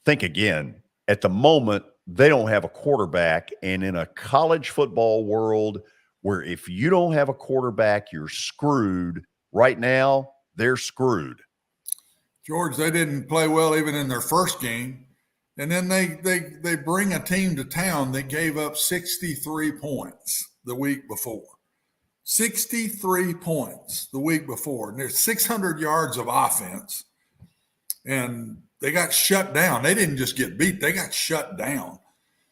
Think again, at the moment, they don't have a quarterback, and in a college football world where if you don't have a quarterback, you're screwed. Right now, they're screwed. George, they didn't play well even in their first game. And then they bring a team to town that gave up 63 points the week before. 63 points the week before. And there's 600 yards of offense. And they got shut down. They didn't just get beat. They got shut down.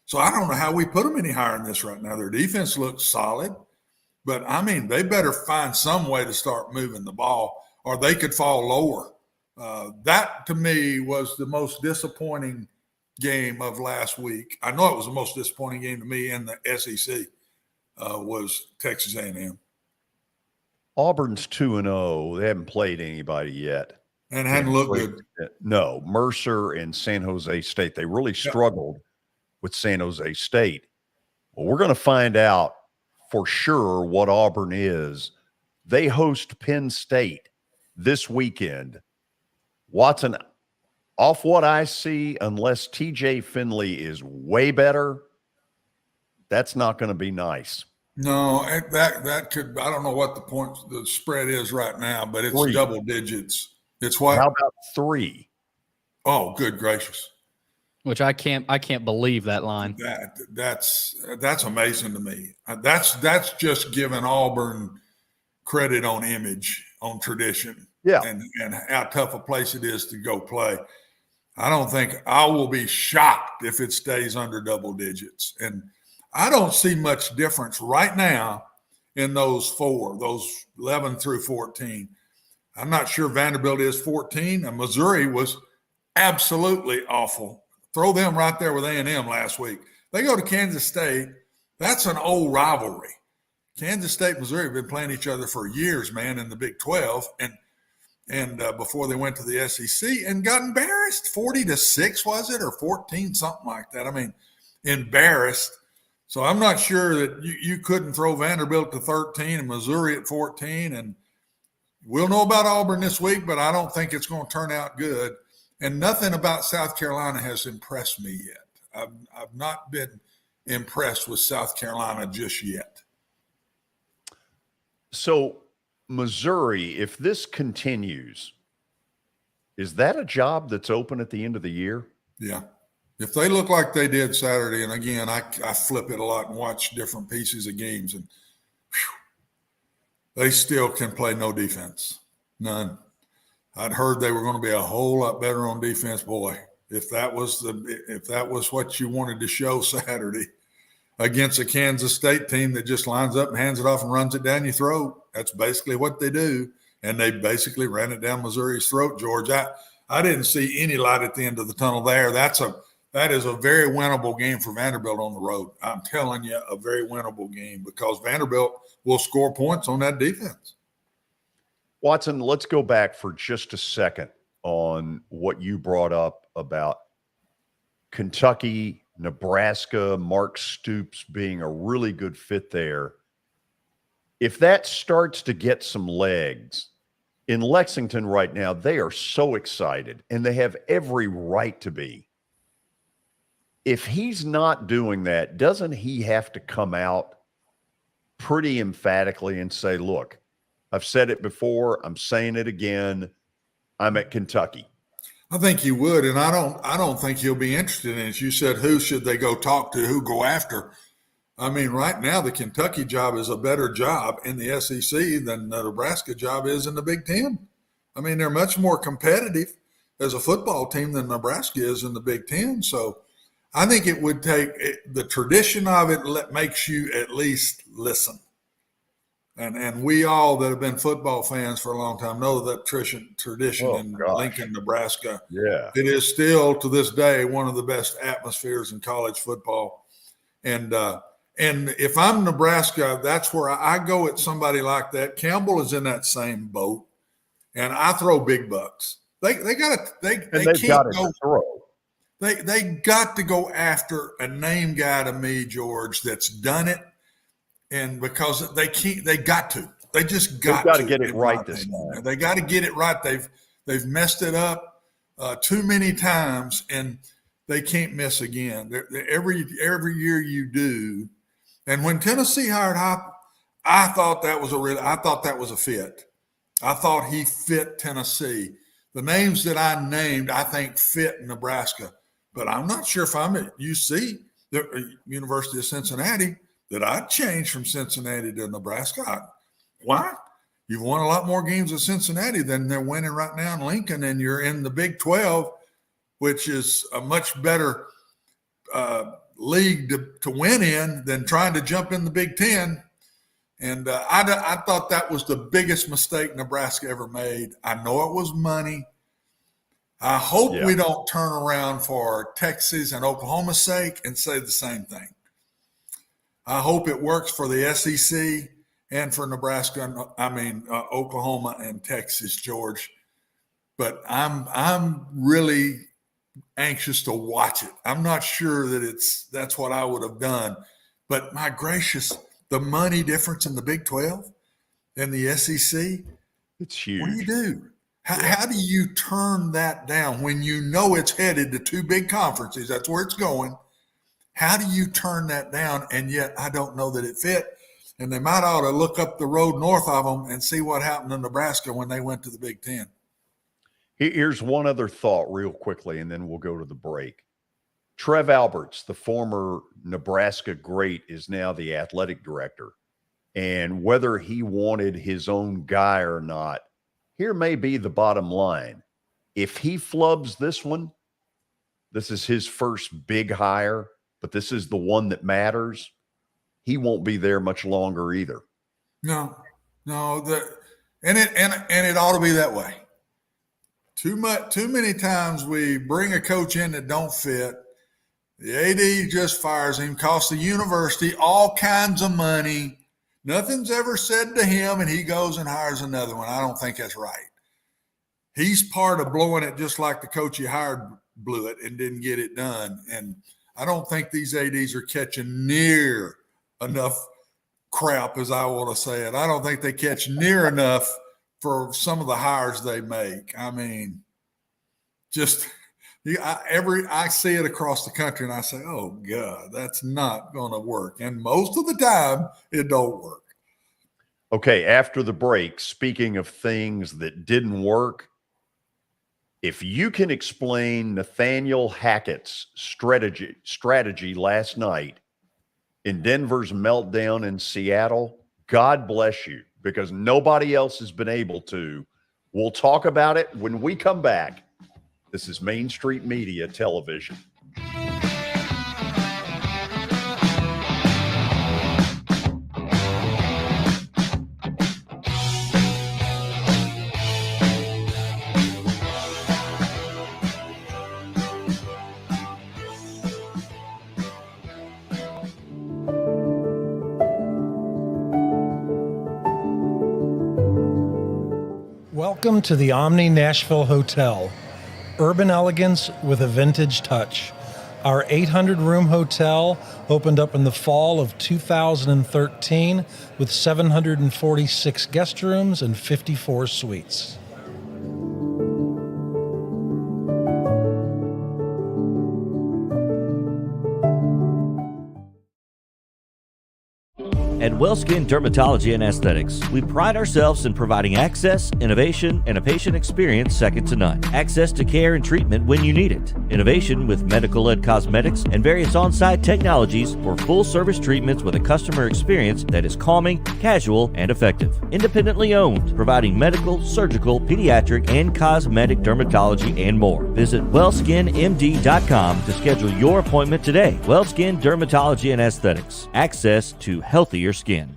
So I don't know how we put them any higher than this right now. Their defense looks solid. But, I mean, they better find some way to start moving the ball or they could fall lower. That, to me, was the most disappointing game of last week. I know it was the most disappointing game to me in the SEC was Texas A&M. Auburn's 2-0. They haven't played anybody yet. And hadn't looked good. No, Mercer and San Jose State. They really struggled with San Jose State. Well, we're going to find out for sure what Auburn is. They host Penn State this weekend. Watson, off what I see, unless TJ Finley is way better, that's not going to be nice. No, that could, I don't know what the spread is right now, but it's 3. Double digits. It's what? How about 3? Oh, good gracious. Which I can't believe that line. That's amazing to me. That's just giving Auburn credit on image, on tradition. Yeah. And how tough a place it is to go play. I don't think I will be shocked if it stays under double digits. And I don't see much difference right now in those 4, those 11 through 14. I'm not sure Vanderbilt is 14, and Missouri was absolutely awful. Throw them right there with A&M last week. They go to Kansas State. That's an old rivalry. Kansas State, Missouri have been playing each other for years, man, in the Big 12, and before they went to the SEC and got embarrassed. 40-6 was it, or 14, something like that. I mean, embarrassed. So I'm not sure that you couldn't throw Vanderbilt to 13 and Missouri at 14. And we'll know about Auburn this week, but I don't think it's going to turn out good. And nothing about South Carolina has impressed me yet. I've not been impressed with South Carolina just yet. So Missouri, if this continues, is that a job that's open at the end of the year? Yeah. If they look like they did Saturday, and again, I flip it a lot and watch different pieces of games, and they still can play no defense. None. I'd heard they were going to be a whole lot better on defense. Boy, if that was what you wanted to show Saturday against a Kansas State team that just lines up and hands it off and runs it down your throat. That's basically what they do. And they basically ran it down Missouri's throat, George. I didn't see any light at the end of the tunnel there. That is a very winnable game for Vanderbilt on the road. I'm telling you, a very winnable game because Vanderbilt will score points on that defense. Watson, let's go back for just a second on what you brought up about Kentucky, Nebraska, Mark Stoops being a really good fit there. If that starts to get some legs, in Lexington right now, they are so excited, and they have every right to be. If he's not doing that, doesn't he have to come out pretty emphatically and say, look, I've said it before, I'm saying it again, I'm at Kentucky? I think he would, and I don't think he'll be interested in it. You said, who should they go talk to, who go after? I mean, right now, the Kentucky job is a better job in the SEC than the Nebraska job is in the Big Ten. I mean, they're much more competitive as a football team than Nebraska is in the Big Ten. So I think it would take the tradition of it makes you at least listen. And we all that have been football fans for a long time know that tradition in Lincoln, Nebraska. Yeah. It is still, to this day, one of the best atmospheres in college football. And if I'm Nebraska, that's where I go at somebody like that. Campbell is in that same boat, and I throw big bucks. They got to go after a name guy to me, George, that's done it, and because they got to. They just got to get it right this time. They got to get it right. They've messed it up too many times, and they can't miss again. Every year you do. And when Tennessee hired Hop, I thought that was a fit. I thought he fit Tennessee. The names that I named, I think fit Nebraska, but I'm not sure if I'm at UC, the University of Cincinnati, that I'd change from Cincinnati to Nebraska. Why? You've won a lot more games at Cincinnati than they're winning right now in Lincoln, and you're in the Big 12, which is a much better league to win in than trying to jump in the Big Ten. And I thought that was the biggest mistake Nebraska ever made. I know it was money. I hope we don't turn around for Texas and Oklahoma's sake and say the same thing. I hope it works for the SEC and for Nebraska. Oklahoma and Texas, George. But I'm really anxious to watch it. I'm not sure that that's what I would have done. But my gracious, the money difference in the Big 12 and the SEC, it's huge. What do you do? How do you turn that down when you know it's headed to two big conferences? That's where it's going. How do you turn that down? And yet I don't know that it fit. And they might ought to look up the road north of them and see what happened in Nebraska when they went to the Big Ten. Here's one other thought real quickly, and then we'll go to the break. Trev Alberts, the former Nebraska great, is now the athletic director. And whether he wanted his own guy or not, here may be the bottom line. If he flubs this one, this is his first big hire, but this is the one that matters, he won't be there much longer either. No. And it ought to be that way. Too many times we bring a coach in that don't fit. The AD just fires him, costs the university all kinds of money. Nothing's ever said to him, and he goes and hires another one. I don't think that's right. He's part of blowing it just like the coach he hired blew it and didn't get it done. And I don't think these ADs are catching near enough crap, as I want to say it. I don't think they catch near enough for some of the hires they make. I mean, I see it across the country and I say, oh God, that's not going to work. And most of the time it don't work. Okay. After the break, speaking of things that didn't work, if you can explain Nathaniel Hackett's strategy last night in Denver's meltdown in Seattle, God bless you, because nobody else has been able to. We'll talk about it when we come back. This is Main Street Media Television. Welcome to the Omni Nashville Hotel. Urban elegance with a vintage touch. Our 800-room hotel opened up in the fall of 2013 with 746 guest rooms and 54 suites. At WellSkin Dermatology and Aesthetics, we pride ourselves in providing access, innovation, and a patient experience second to none. Access to care and treatment when you need it. Innovation with medical-led cosmetics and various on-site technologies for full-service treatments with a customer experience that is calming, casual, and effective. Independently owned, providing medical, surgical, pediatric, and cosmetic dermatology and more. Visit wellskinmd.com to schedule your appointment today. WellSkin Dermatology and Aesthetics. Access to healthier skin.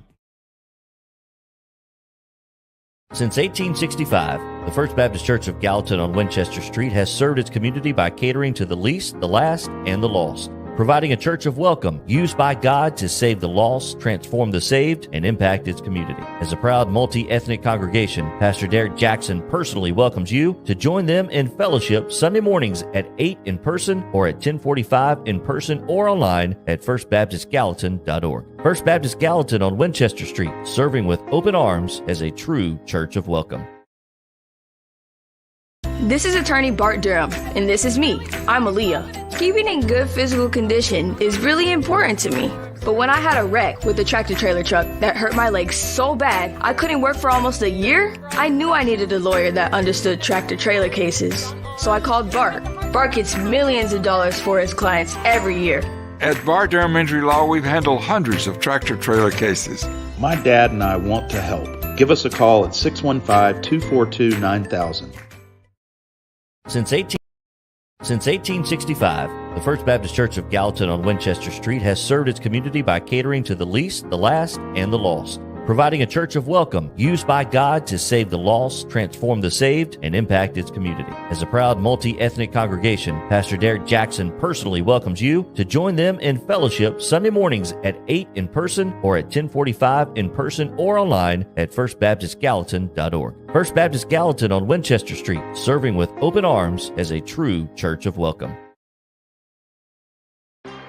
Since 1865, the First Baptist Church of Gallatin on Winchester Street has served its community by catering to the least, the last, and the lost, providing a church of welcome used by God to save the lost, transform the saved, and impact its community. As a proud multi-ethnic congregation, Pastor Derek Jackson personally welcomes you to join them in fellowship Sunday mornings at 8 in person or at 1045 in person or online at firstbaptistgallatin.org. First Baptist Gallatin on Winchester Street, serving with open arms as a true church of welcome. This is attorney Bart Durham, and this is me. I'm Aaliyah. Keeping in good physical condition is really important to me. But when I had a wreck with a tractor trailer truck that hurt my legs so bad I couldn't work for almost a year, I knew I needed a lawyer that understood tractor trailer cases. So I called Bart. Bart gets millions of dollars for his clients every year. At Bart Durham Injury Law, we've handled hundreds of tractor trailer cases. My dad and I want to help. Give us a call at 615-242-9000. Since 1865, the First Baptist Church of Gallatin on Winchester Street has served its community by catering to the least, the last, and the lost, providing a church of welcome used by God to save the lost, transform the saved, and impact its community. As a proud multi-ethnic congregation, Pastor Derek Jackson personally welcomes you to join them in fellowship Sunday mornings at 8 in person or at 1045 in person or online at firstbaptistgallatin.org. First Baptist Gallatin on Winchester Street, serving with open arms as a true church of welcome.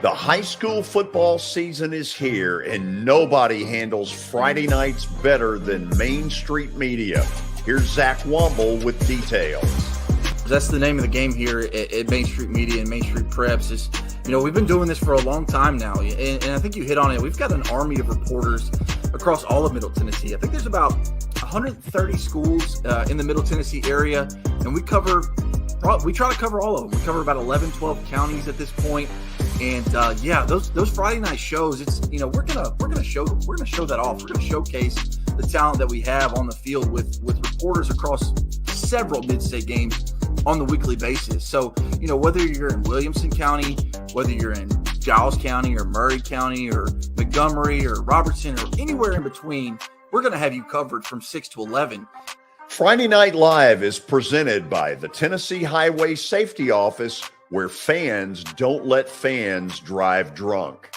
The high school football season is here, and nobody handles Friday nights better than Main Street Media. Here's Zach Womble with details. That's the name of the game here at Main Street Media and Main Street Preps. Is, we've been doing this for a long time now, and I think you hit on it. We've got an army of reporters across all of Middle Tennessee. I think there's about 130 schools in the Middle Tennessee area, and we try to cover all of them. We cover about 11, 12 counties at this point. And those Friday night shows, it's we're gonna show that off. We're gonna showcase the talent that we have on the field with reporters across several mid-state games on the weekly basis. So whether you're in Williamson County, whether you're in Giles County or Murray County or Montgomery or Robertson or anywhere in between, we're gonna have you covered from 6 to 11. Friday Night Live is presented by the Tennessee Highway Safety Office, where fans don't let fans drive drunk.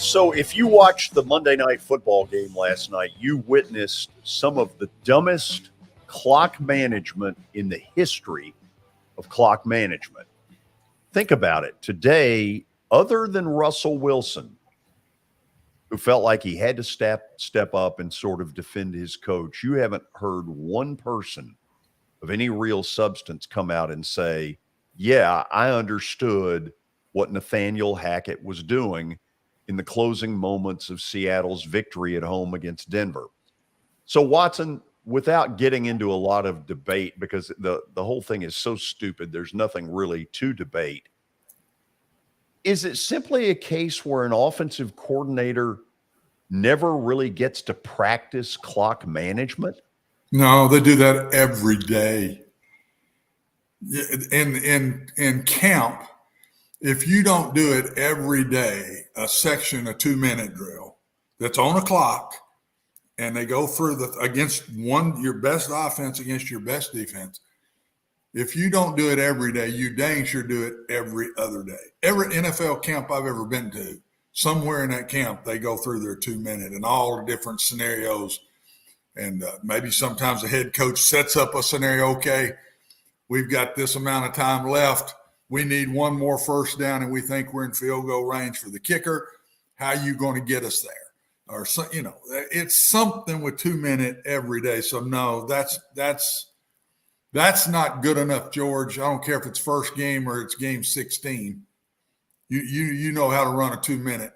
So if you watched the Monday Night Football game last night, you witnessed some of the dumbest clock management in the history of clock management. Think about it. Today, other than Russell Wilson, who felt like he had to step up and sort of defend his coach. You haven't heard one person of any real substance come out and say, yeah, I understood what Nathaniel Hackett was doing in the closing moments of Seattle's victory at home against Denver. So, Watson, without getting into a lot of debate, because the whole thing is so stupid, there's nothing really to debate. Is it simply a case where an offensive coordinator never really gets to practice clock management? No, they do that every day. In camp, if you don't do it every day, a 2-minute drill that's on a clock, and they go through against your best offense against your best defense. If you don't do it every day, you dang sure do it every other day. Every NFL camp I've ever been to, somewhere in that camp, they go through their 2-minute and all the different scenarios. And maybe sometimes the head coach sets up a scenario. Okay, we've got this amount of time left. We need one more first down, and we think we're in field goal range for the kicker. How are you going to get us there? Or, it's something with 2-minute every day. So no, that's not good enough, George. I don't care if it's first game or it's game 16. You know how to run a 2-minute.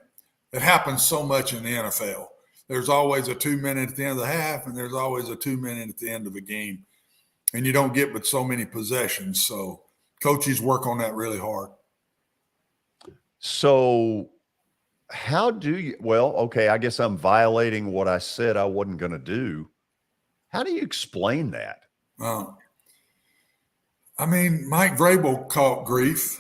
It happens so much in the NFL. There's always a 2-minute at the end of the half, and there's always a 2-minute at the end of a game. And you don't get but so many possessions. So coaches work on that really hard. So how do you – well, okay, I guess I'm violating what I said I wasn't going to do. How do you explain that? Mike Vrabel caught grief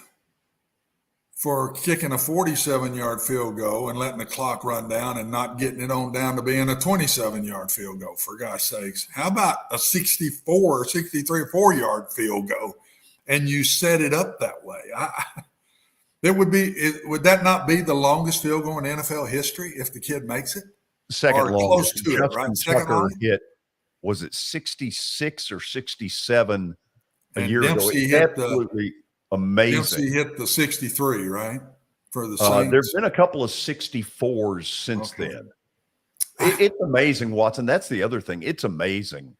for kicking a 47-yard field goal and letting the clock run down and not getting it on down to being a 27-yard field goal, for gosh sakes. How about a 64, 63, 4-yard field goal, and you set it up that way? Would that not be the longest field goal in NFL history if the kid makes it? Second longest. Close to it, right? Tucker hit, was it 66 or 67 a year ago? It's absolutely amazing. Dempsey hit the 63, right? For the Saints. There's been a couple of 64s since then. It's amazing, Watson. That's the other thing. It's amazing.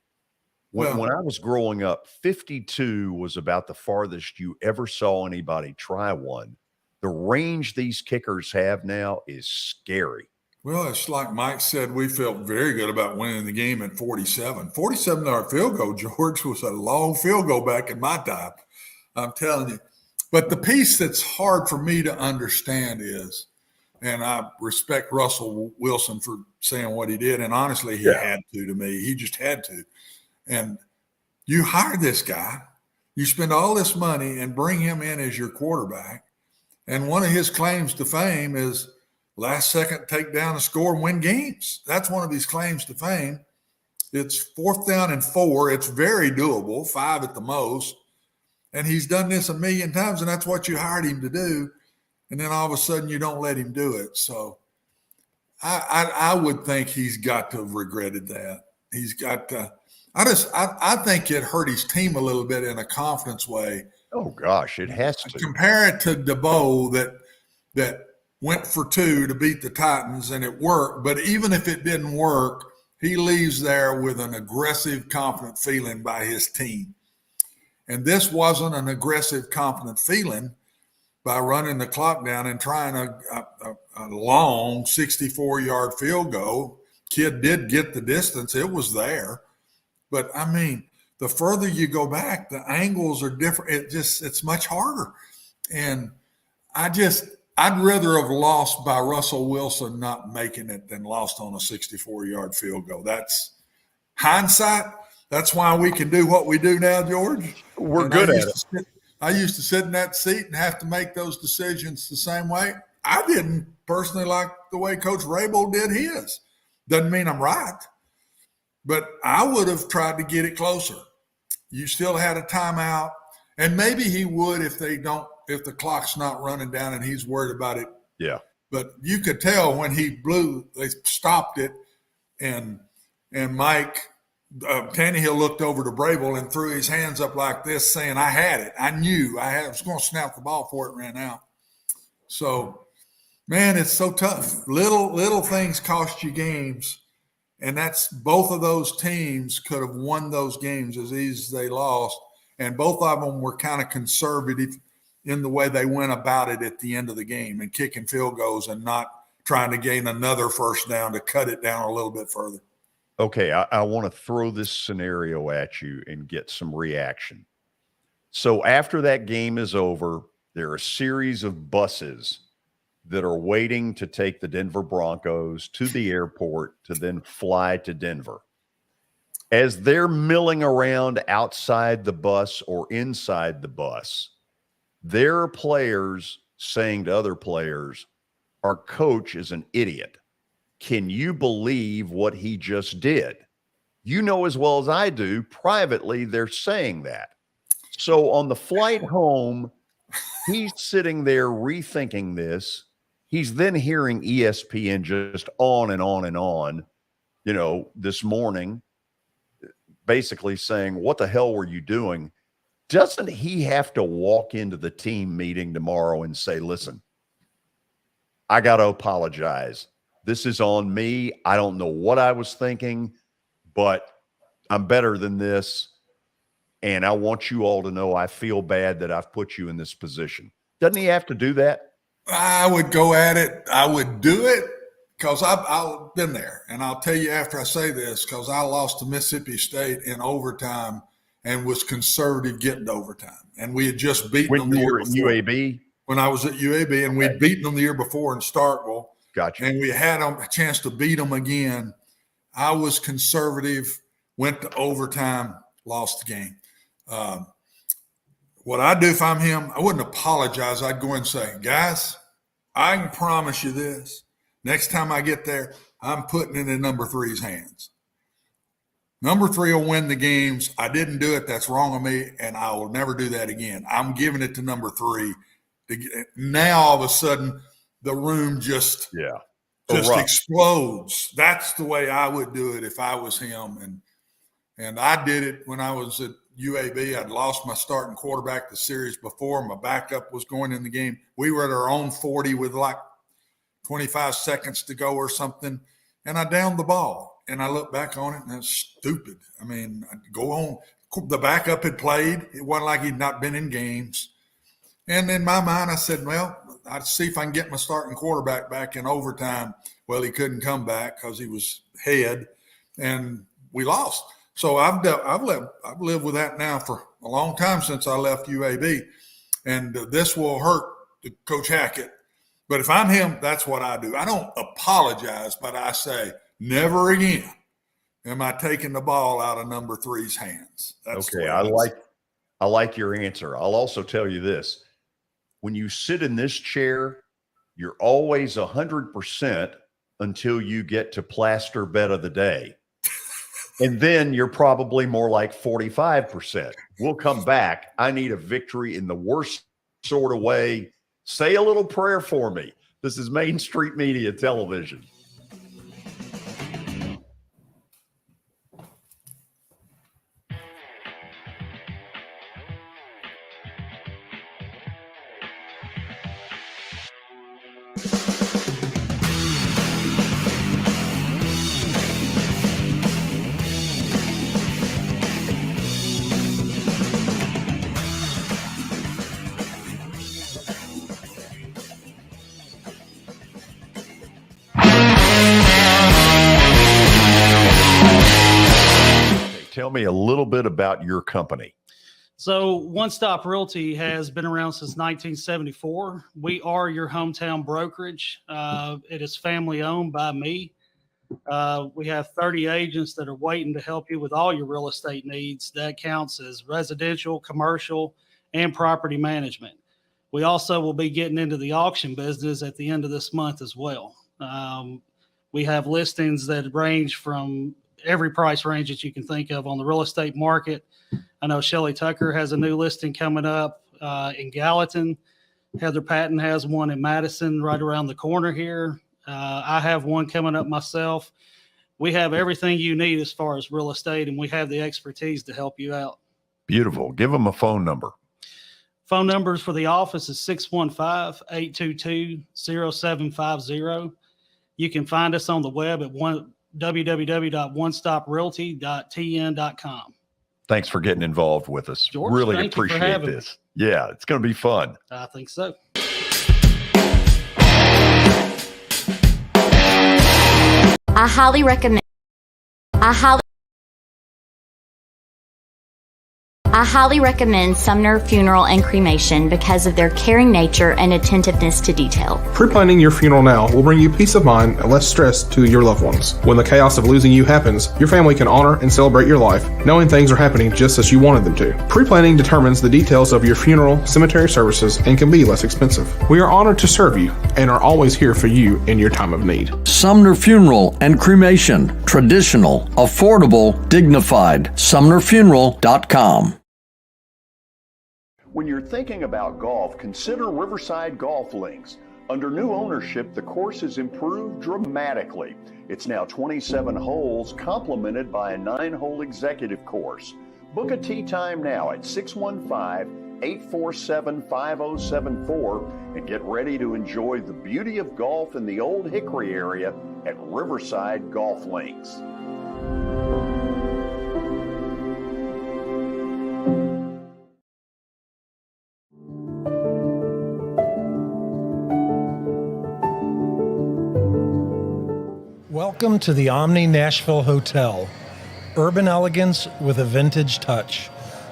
When I was growing up, 52 was about the farthest you ever saw anybody try one. The range these kickers have now is scary. Well, it's like Mike said, we felt very good about winning the game at 47. 47-yard field goal, George, was a long field goal back in my time. I'm telling you. But the piece that's hard for me to understand is, and I respect Russell Wilson for saying what he did, and honestly, he had to me. He just had to. And you hire this guy, you spend all this money and bring him in as your quarterback, and one of his claims to fame is last second take down a score and win games. That's one of his claims to fame. It's 4th down and 4. It's very doable, 5 at the most. And he's done this a million times, and that's what you hired him to do. And then all of a sudden you don't let him do it. So I would think he's got to have regretted that. He's got to – I think it hurt his team a little bit in a confidence way. Oh, gosh, it has to. Compare it to DeBow that went for 2 to beat the Titans, and it worked. But even if it didn't work, he leaves there with an aggressive, confident feeling by his team. And this wasn't an aggressive, confident feeling by running the clock down and trying a long 64-yard field goal. Kid did get the distance. It was there. But, the further you go back, the angles are different. It's much harder. And I'd rather have lost by Russell Wilson not making it than lost on a 64-yard field goal. That's hindsight. That's why we can do what we do now, George. We're good at it. I used to sit in that seat and have to make those decisions the same way. I didn't personally like the way Coach Vrabel did his. Doesn't mean I'm right. But I would have tried to get it closer. You still had a timeout, and maybe he would if the clock's not running down and he's worried about it. Yeah. But you could tell when they stopped it, and Mike Tannehill looked over to Vrabel and threw his hands up like this, saying, "I had it. I knew I was going to snap the ball before it ran out." So Man, it's so tough. Little things cost you games. And that's both of those teams could have won those games as easy as they lost. And both of them were kind of conservative in the way they went about it at the end of the game and kicking field goals and not trying to gain another first down to cut it down a little bit further. Okay, I want to throw this scenario at you and get some reaction. So after that game is over, there are a series of buses that are waiting to take the Denver Broncos to the airport to then fly to Denver. As they're milling around outside the bus or inside the bus, there are players saying to other players, our coach is an idiot. Can you believe what he just did? You know as well as I do, privately, they're saying that. So on the flight home, he's sitting there rethinking this. He's then hearing ESPN just on and on and on, this morning, basically saying, what the hell were you doing? Doesn't he have to walk into the team meeting tomorrow and say, listen, I got to apologize. This is on me. I don't know what I was thinking, but I'm better than this. And I want you all to know I feel bad that I've put you in this position. Doesn't he have to do that? I would go at it. I would do it because I've been there. And I'll tell you after I say this, because I lost to Mississippi State in overtime and was conservative getting to overtime. And we had just beaten them the year before. UAB? When I was at UAB, and we'd beaten them the year before in Starkville. Gotcha. And we had a chance to beat them again. I was conservative, went to overtime, lost the game. What I'd do if I'm him, I wouldn't apologize. I'd go and say, guys, I can promise you this. Next time I get there, I'm putting it in number 3's hands. Number 3 will win the games. I didn't do it. That's wrong of me, and I will never do that again. I'm giving it to number 3. Now, all of a sudden, the room just explodes. That's the way I would do it if I was him. And I did it when I was at UAB. I'd lost my starting quarterback the series before. My backup was going in the game. We were at our own 40 with like 25 seconds to go or something, and I downed the ball. And I look back on it, and that's stupid. I mean, I'd go on. The backup had played. It wasn't like he'd not been in games. And in my mind, I said, well, I'd see if I can get my starting quarterback back in overtime. Well, he couldn't come back because he was head, and we lost. So I've lived with that now for a long time since I left UAB, and this will hurt Coach Hackett. But if I'm him, that's what I do. I don't apologize, but I say, never again am I taking the ball out of number 3's hands. That's okay. I like your answer. I'll also tell you this. When you sit in this chair, you're always 100% until you get to Plaster bet of the day. And then you're probably more like 45%. We'll come back. I need a victory in the worst sort of way. Say a little prayer for me. This is Main Street Media Television. Tell me a little bit about your company. So One Stop Realty has been around since 1974. We are your hometown brokerage. It is family owned by me. We have 30 agents that are waiting to help you with all your real estate needs. That counts as residential, commercial, and property management. We also will be getting into the auction business at the end of this month as well. We have listings that range from every price range that you can think of on the real estate market. I know Shelly Tucker has a new listing coming up in Gallatin. Heather Patton has one in Madison right around the corner here. I have one coming up myself. We have everything you need as far as real estate, and we have the expertise to help you out. Beautiful. Give them a phone number. Phone numbers for the office is 615-822-0750. You can find us on the web at www.onestoprealty.tn.com. Thanks for getting involved with us. George, really thank you for appreciate having this. Yeah, it's going to be fun. I think so. I highly recommend Sumner Funeral and Cremation because of their caring nature and attentiveness to detail. Pre-planning your funeral now will bring you peace of mind and less stress to your loved ones. When the chaos of losing you happens, your family can honor and celebrate your life, knowing things are happening just as you wanted them to. Pre-planning determines the details of your funeral, cemetery services, and can be less expensive. We are honored to serve you and are always here for you in your time of need. Sumner Funeral and Cremation. Traditional, affordable, dignified. SumnerFuneral.com. When you're thinking about golf, consider Riverside Golf Links. Under new ownership, the course has improved dramatically. It's now 27 holes, complemented by a 9-hole executive course. Book a tee time now at 615-847-5074 and get ready to enjoy the beauty of golf in the Old Hickory area at Riverside Golf Links. Welcome to the Omni Nashville Hotel. Urban elegance with a vintage touch.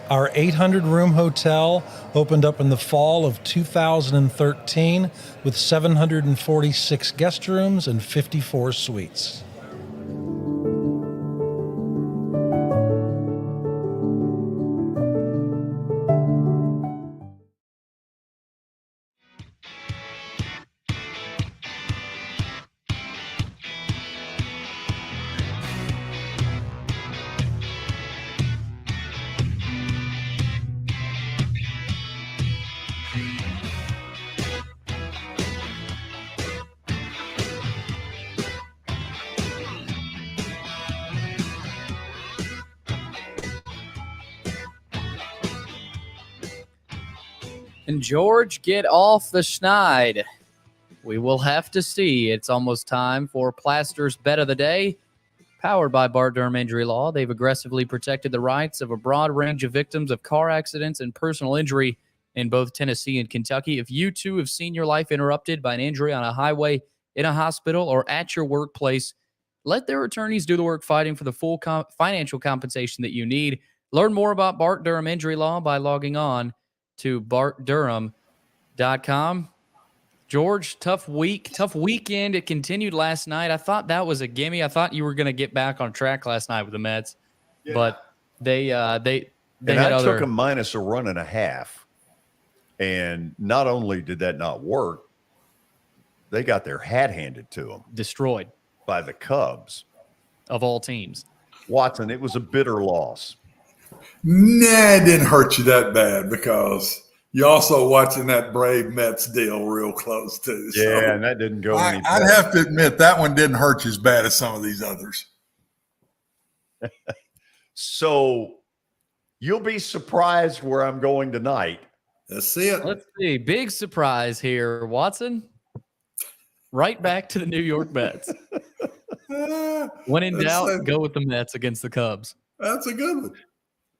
Our 800-room hotel opened up in the fall of 2013 with 746 guest rooms and 54 suites. And George, get off the schneid. We will have to see. It's almost time for Plaster's Bet of the Day. Powered by Bart Durham Injury Law, they've aggressively protected the rights of a broad range of victims of car accidents and personal injury in both Tennessee and Kentucky. If you too have seen your life interrupted by an injury on a highway, in a hospital, or at your workplace, let their attorneys do the work fighting for the full financial compensation that you need. Learn more about Bart Durham Injury Law by logging on to bartdurham.com. George, tough weekend. It continued last night. I thought that was a gimme. I thought you were going to get back on track last night with the Mets, but they and had I other. took them minus a run and a half, and not only did that not work, they got their hat handed to them, destroyed by the Cubs of all teams. Watson, it was a bitter loss. Nah, it didn't hurt you that bad because you're also watching that Brave Mets deal real close too. So Yeah, and that didn't go any I'd better. have to admit that one didn't hurt you as bad as some of these others. So you'll be surprised where I'm going tonight. Let's see it. Let's see. Big surprise here, Watson. Right back to the New York Mets. When in doubt, go with the Mets against the Cubs. That's a good one.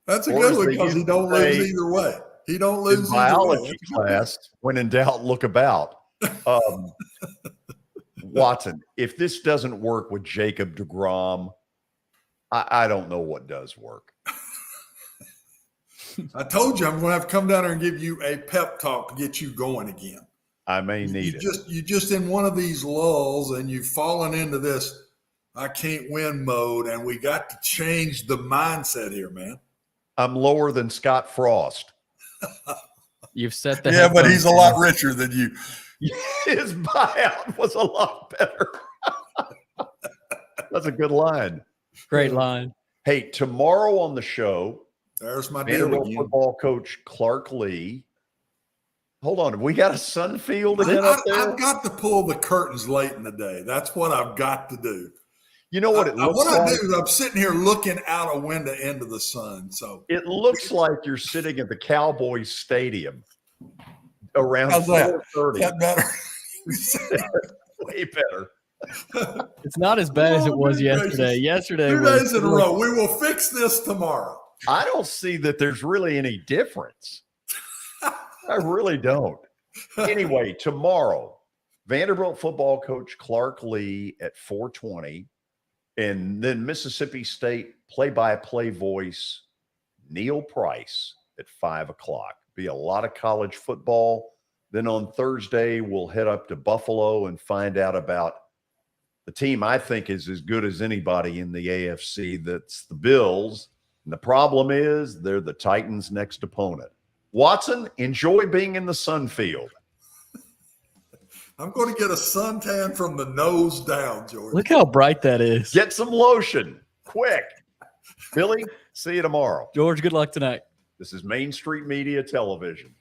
That's a Or good as one they because he used to don't lose say either way. He don't In lose either biology way. class, when in doubt, look about. Watson, if this doesn't work with Jacob deGrom, I don't know what does work. I told you I'm going to have to come down there and give you a pep talk to get you going again. I may need it. You're just in one of these lulls and you've fallen into this I can't win mode, and we got to change the mindset here, man. I'm lower than Scott Frost. You've set the Yeah, but headphones he's a down. lot richer than you. His buyout was a lot better. That's a good line. Great line. Hey, tomorrow on the show, there's my deal Vanderbilt again. football coach Clark Lee. Hold on, have we got a Sunfield again up there? I've got to pull the curtains late in the day. That's what I've got to do. You know what it looks what I like? do is I'm sitting here looking out a window into the sun. So It looks like you're sitting at the Cowboys Stadium. around How's that? 4:30. That better? Way better. It's not as bad as it was good yesterday. gracious. Yesterday 2 was days in a row. We will fix this tomorrow. I don't see that there's really any difference. I really don't. Anyway, tomorrow, Vanderbilt football coach Clark Lee at 4:20, and then Mississippi State play-by-play voice Neil Price at 5 o'clock. Be a lot of college football. Then on Thursday, we'll head up to Buffalo and find out about the team I think is as good as anybody in the AFC. That's the Bills. And the problem is they're the Titans' next opponent. Watson, enjoy being in the sun field. I'm going to get a suntan from the nose down, George. Look how bright that is. Get some lotion, quick. Billy, see you tomorrow. George, good luck tonight. This is Main Street Media Television.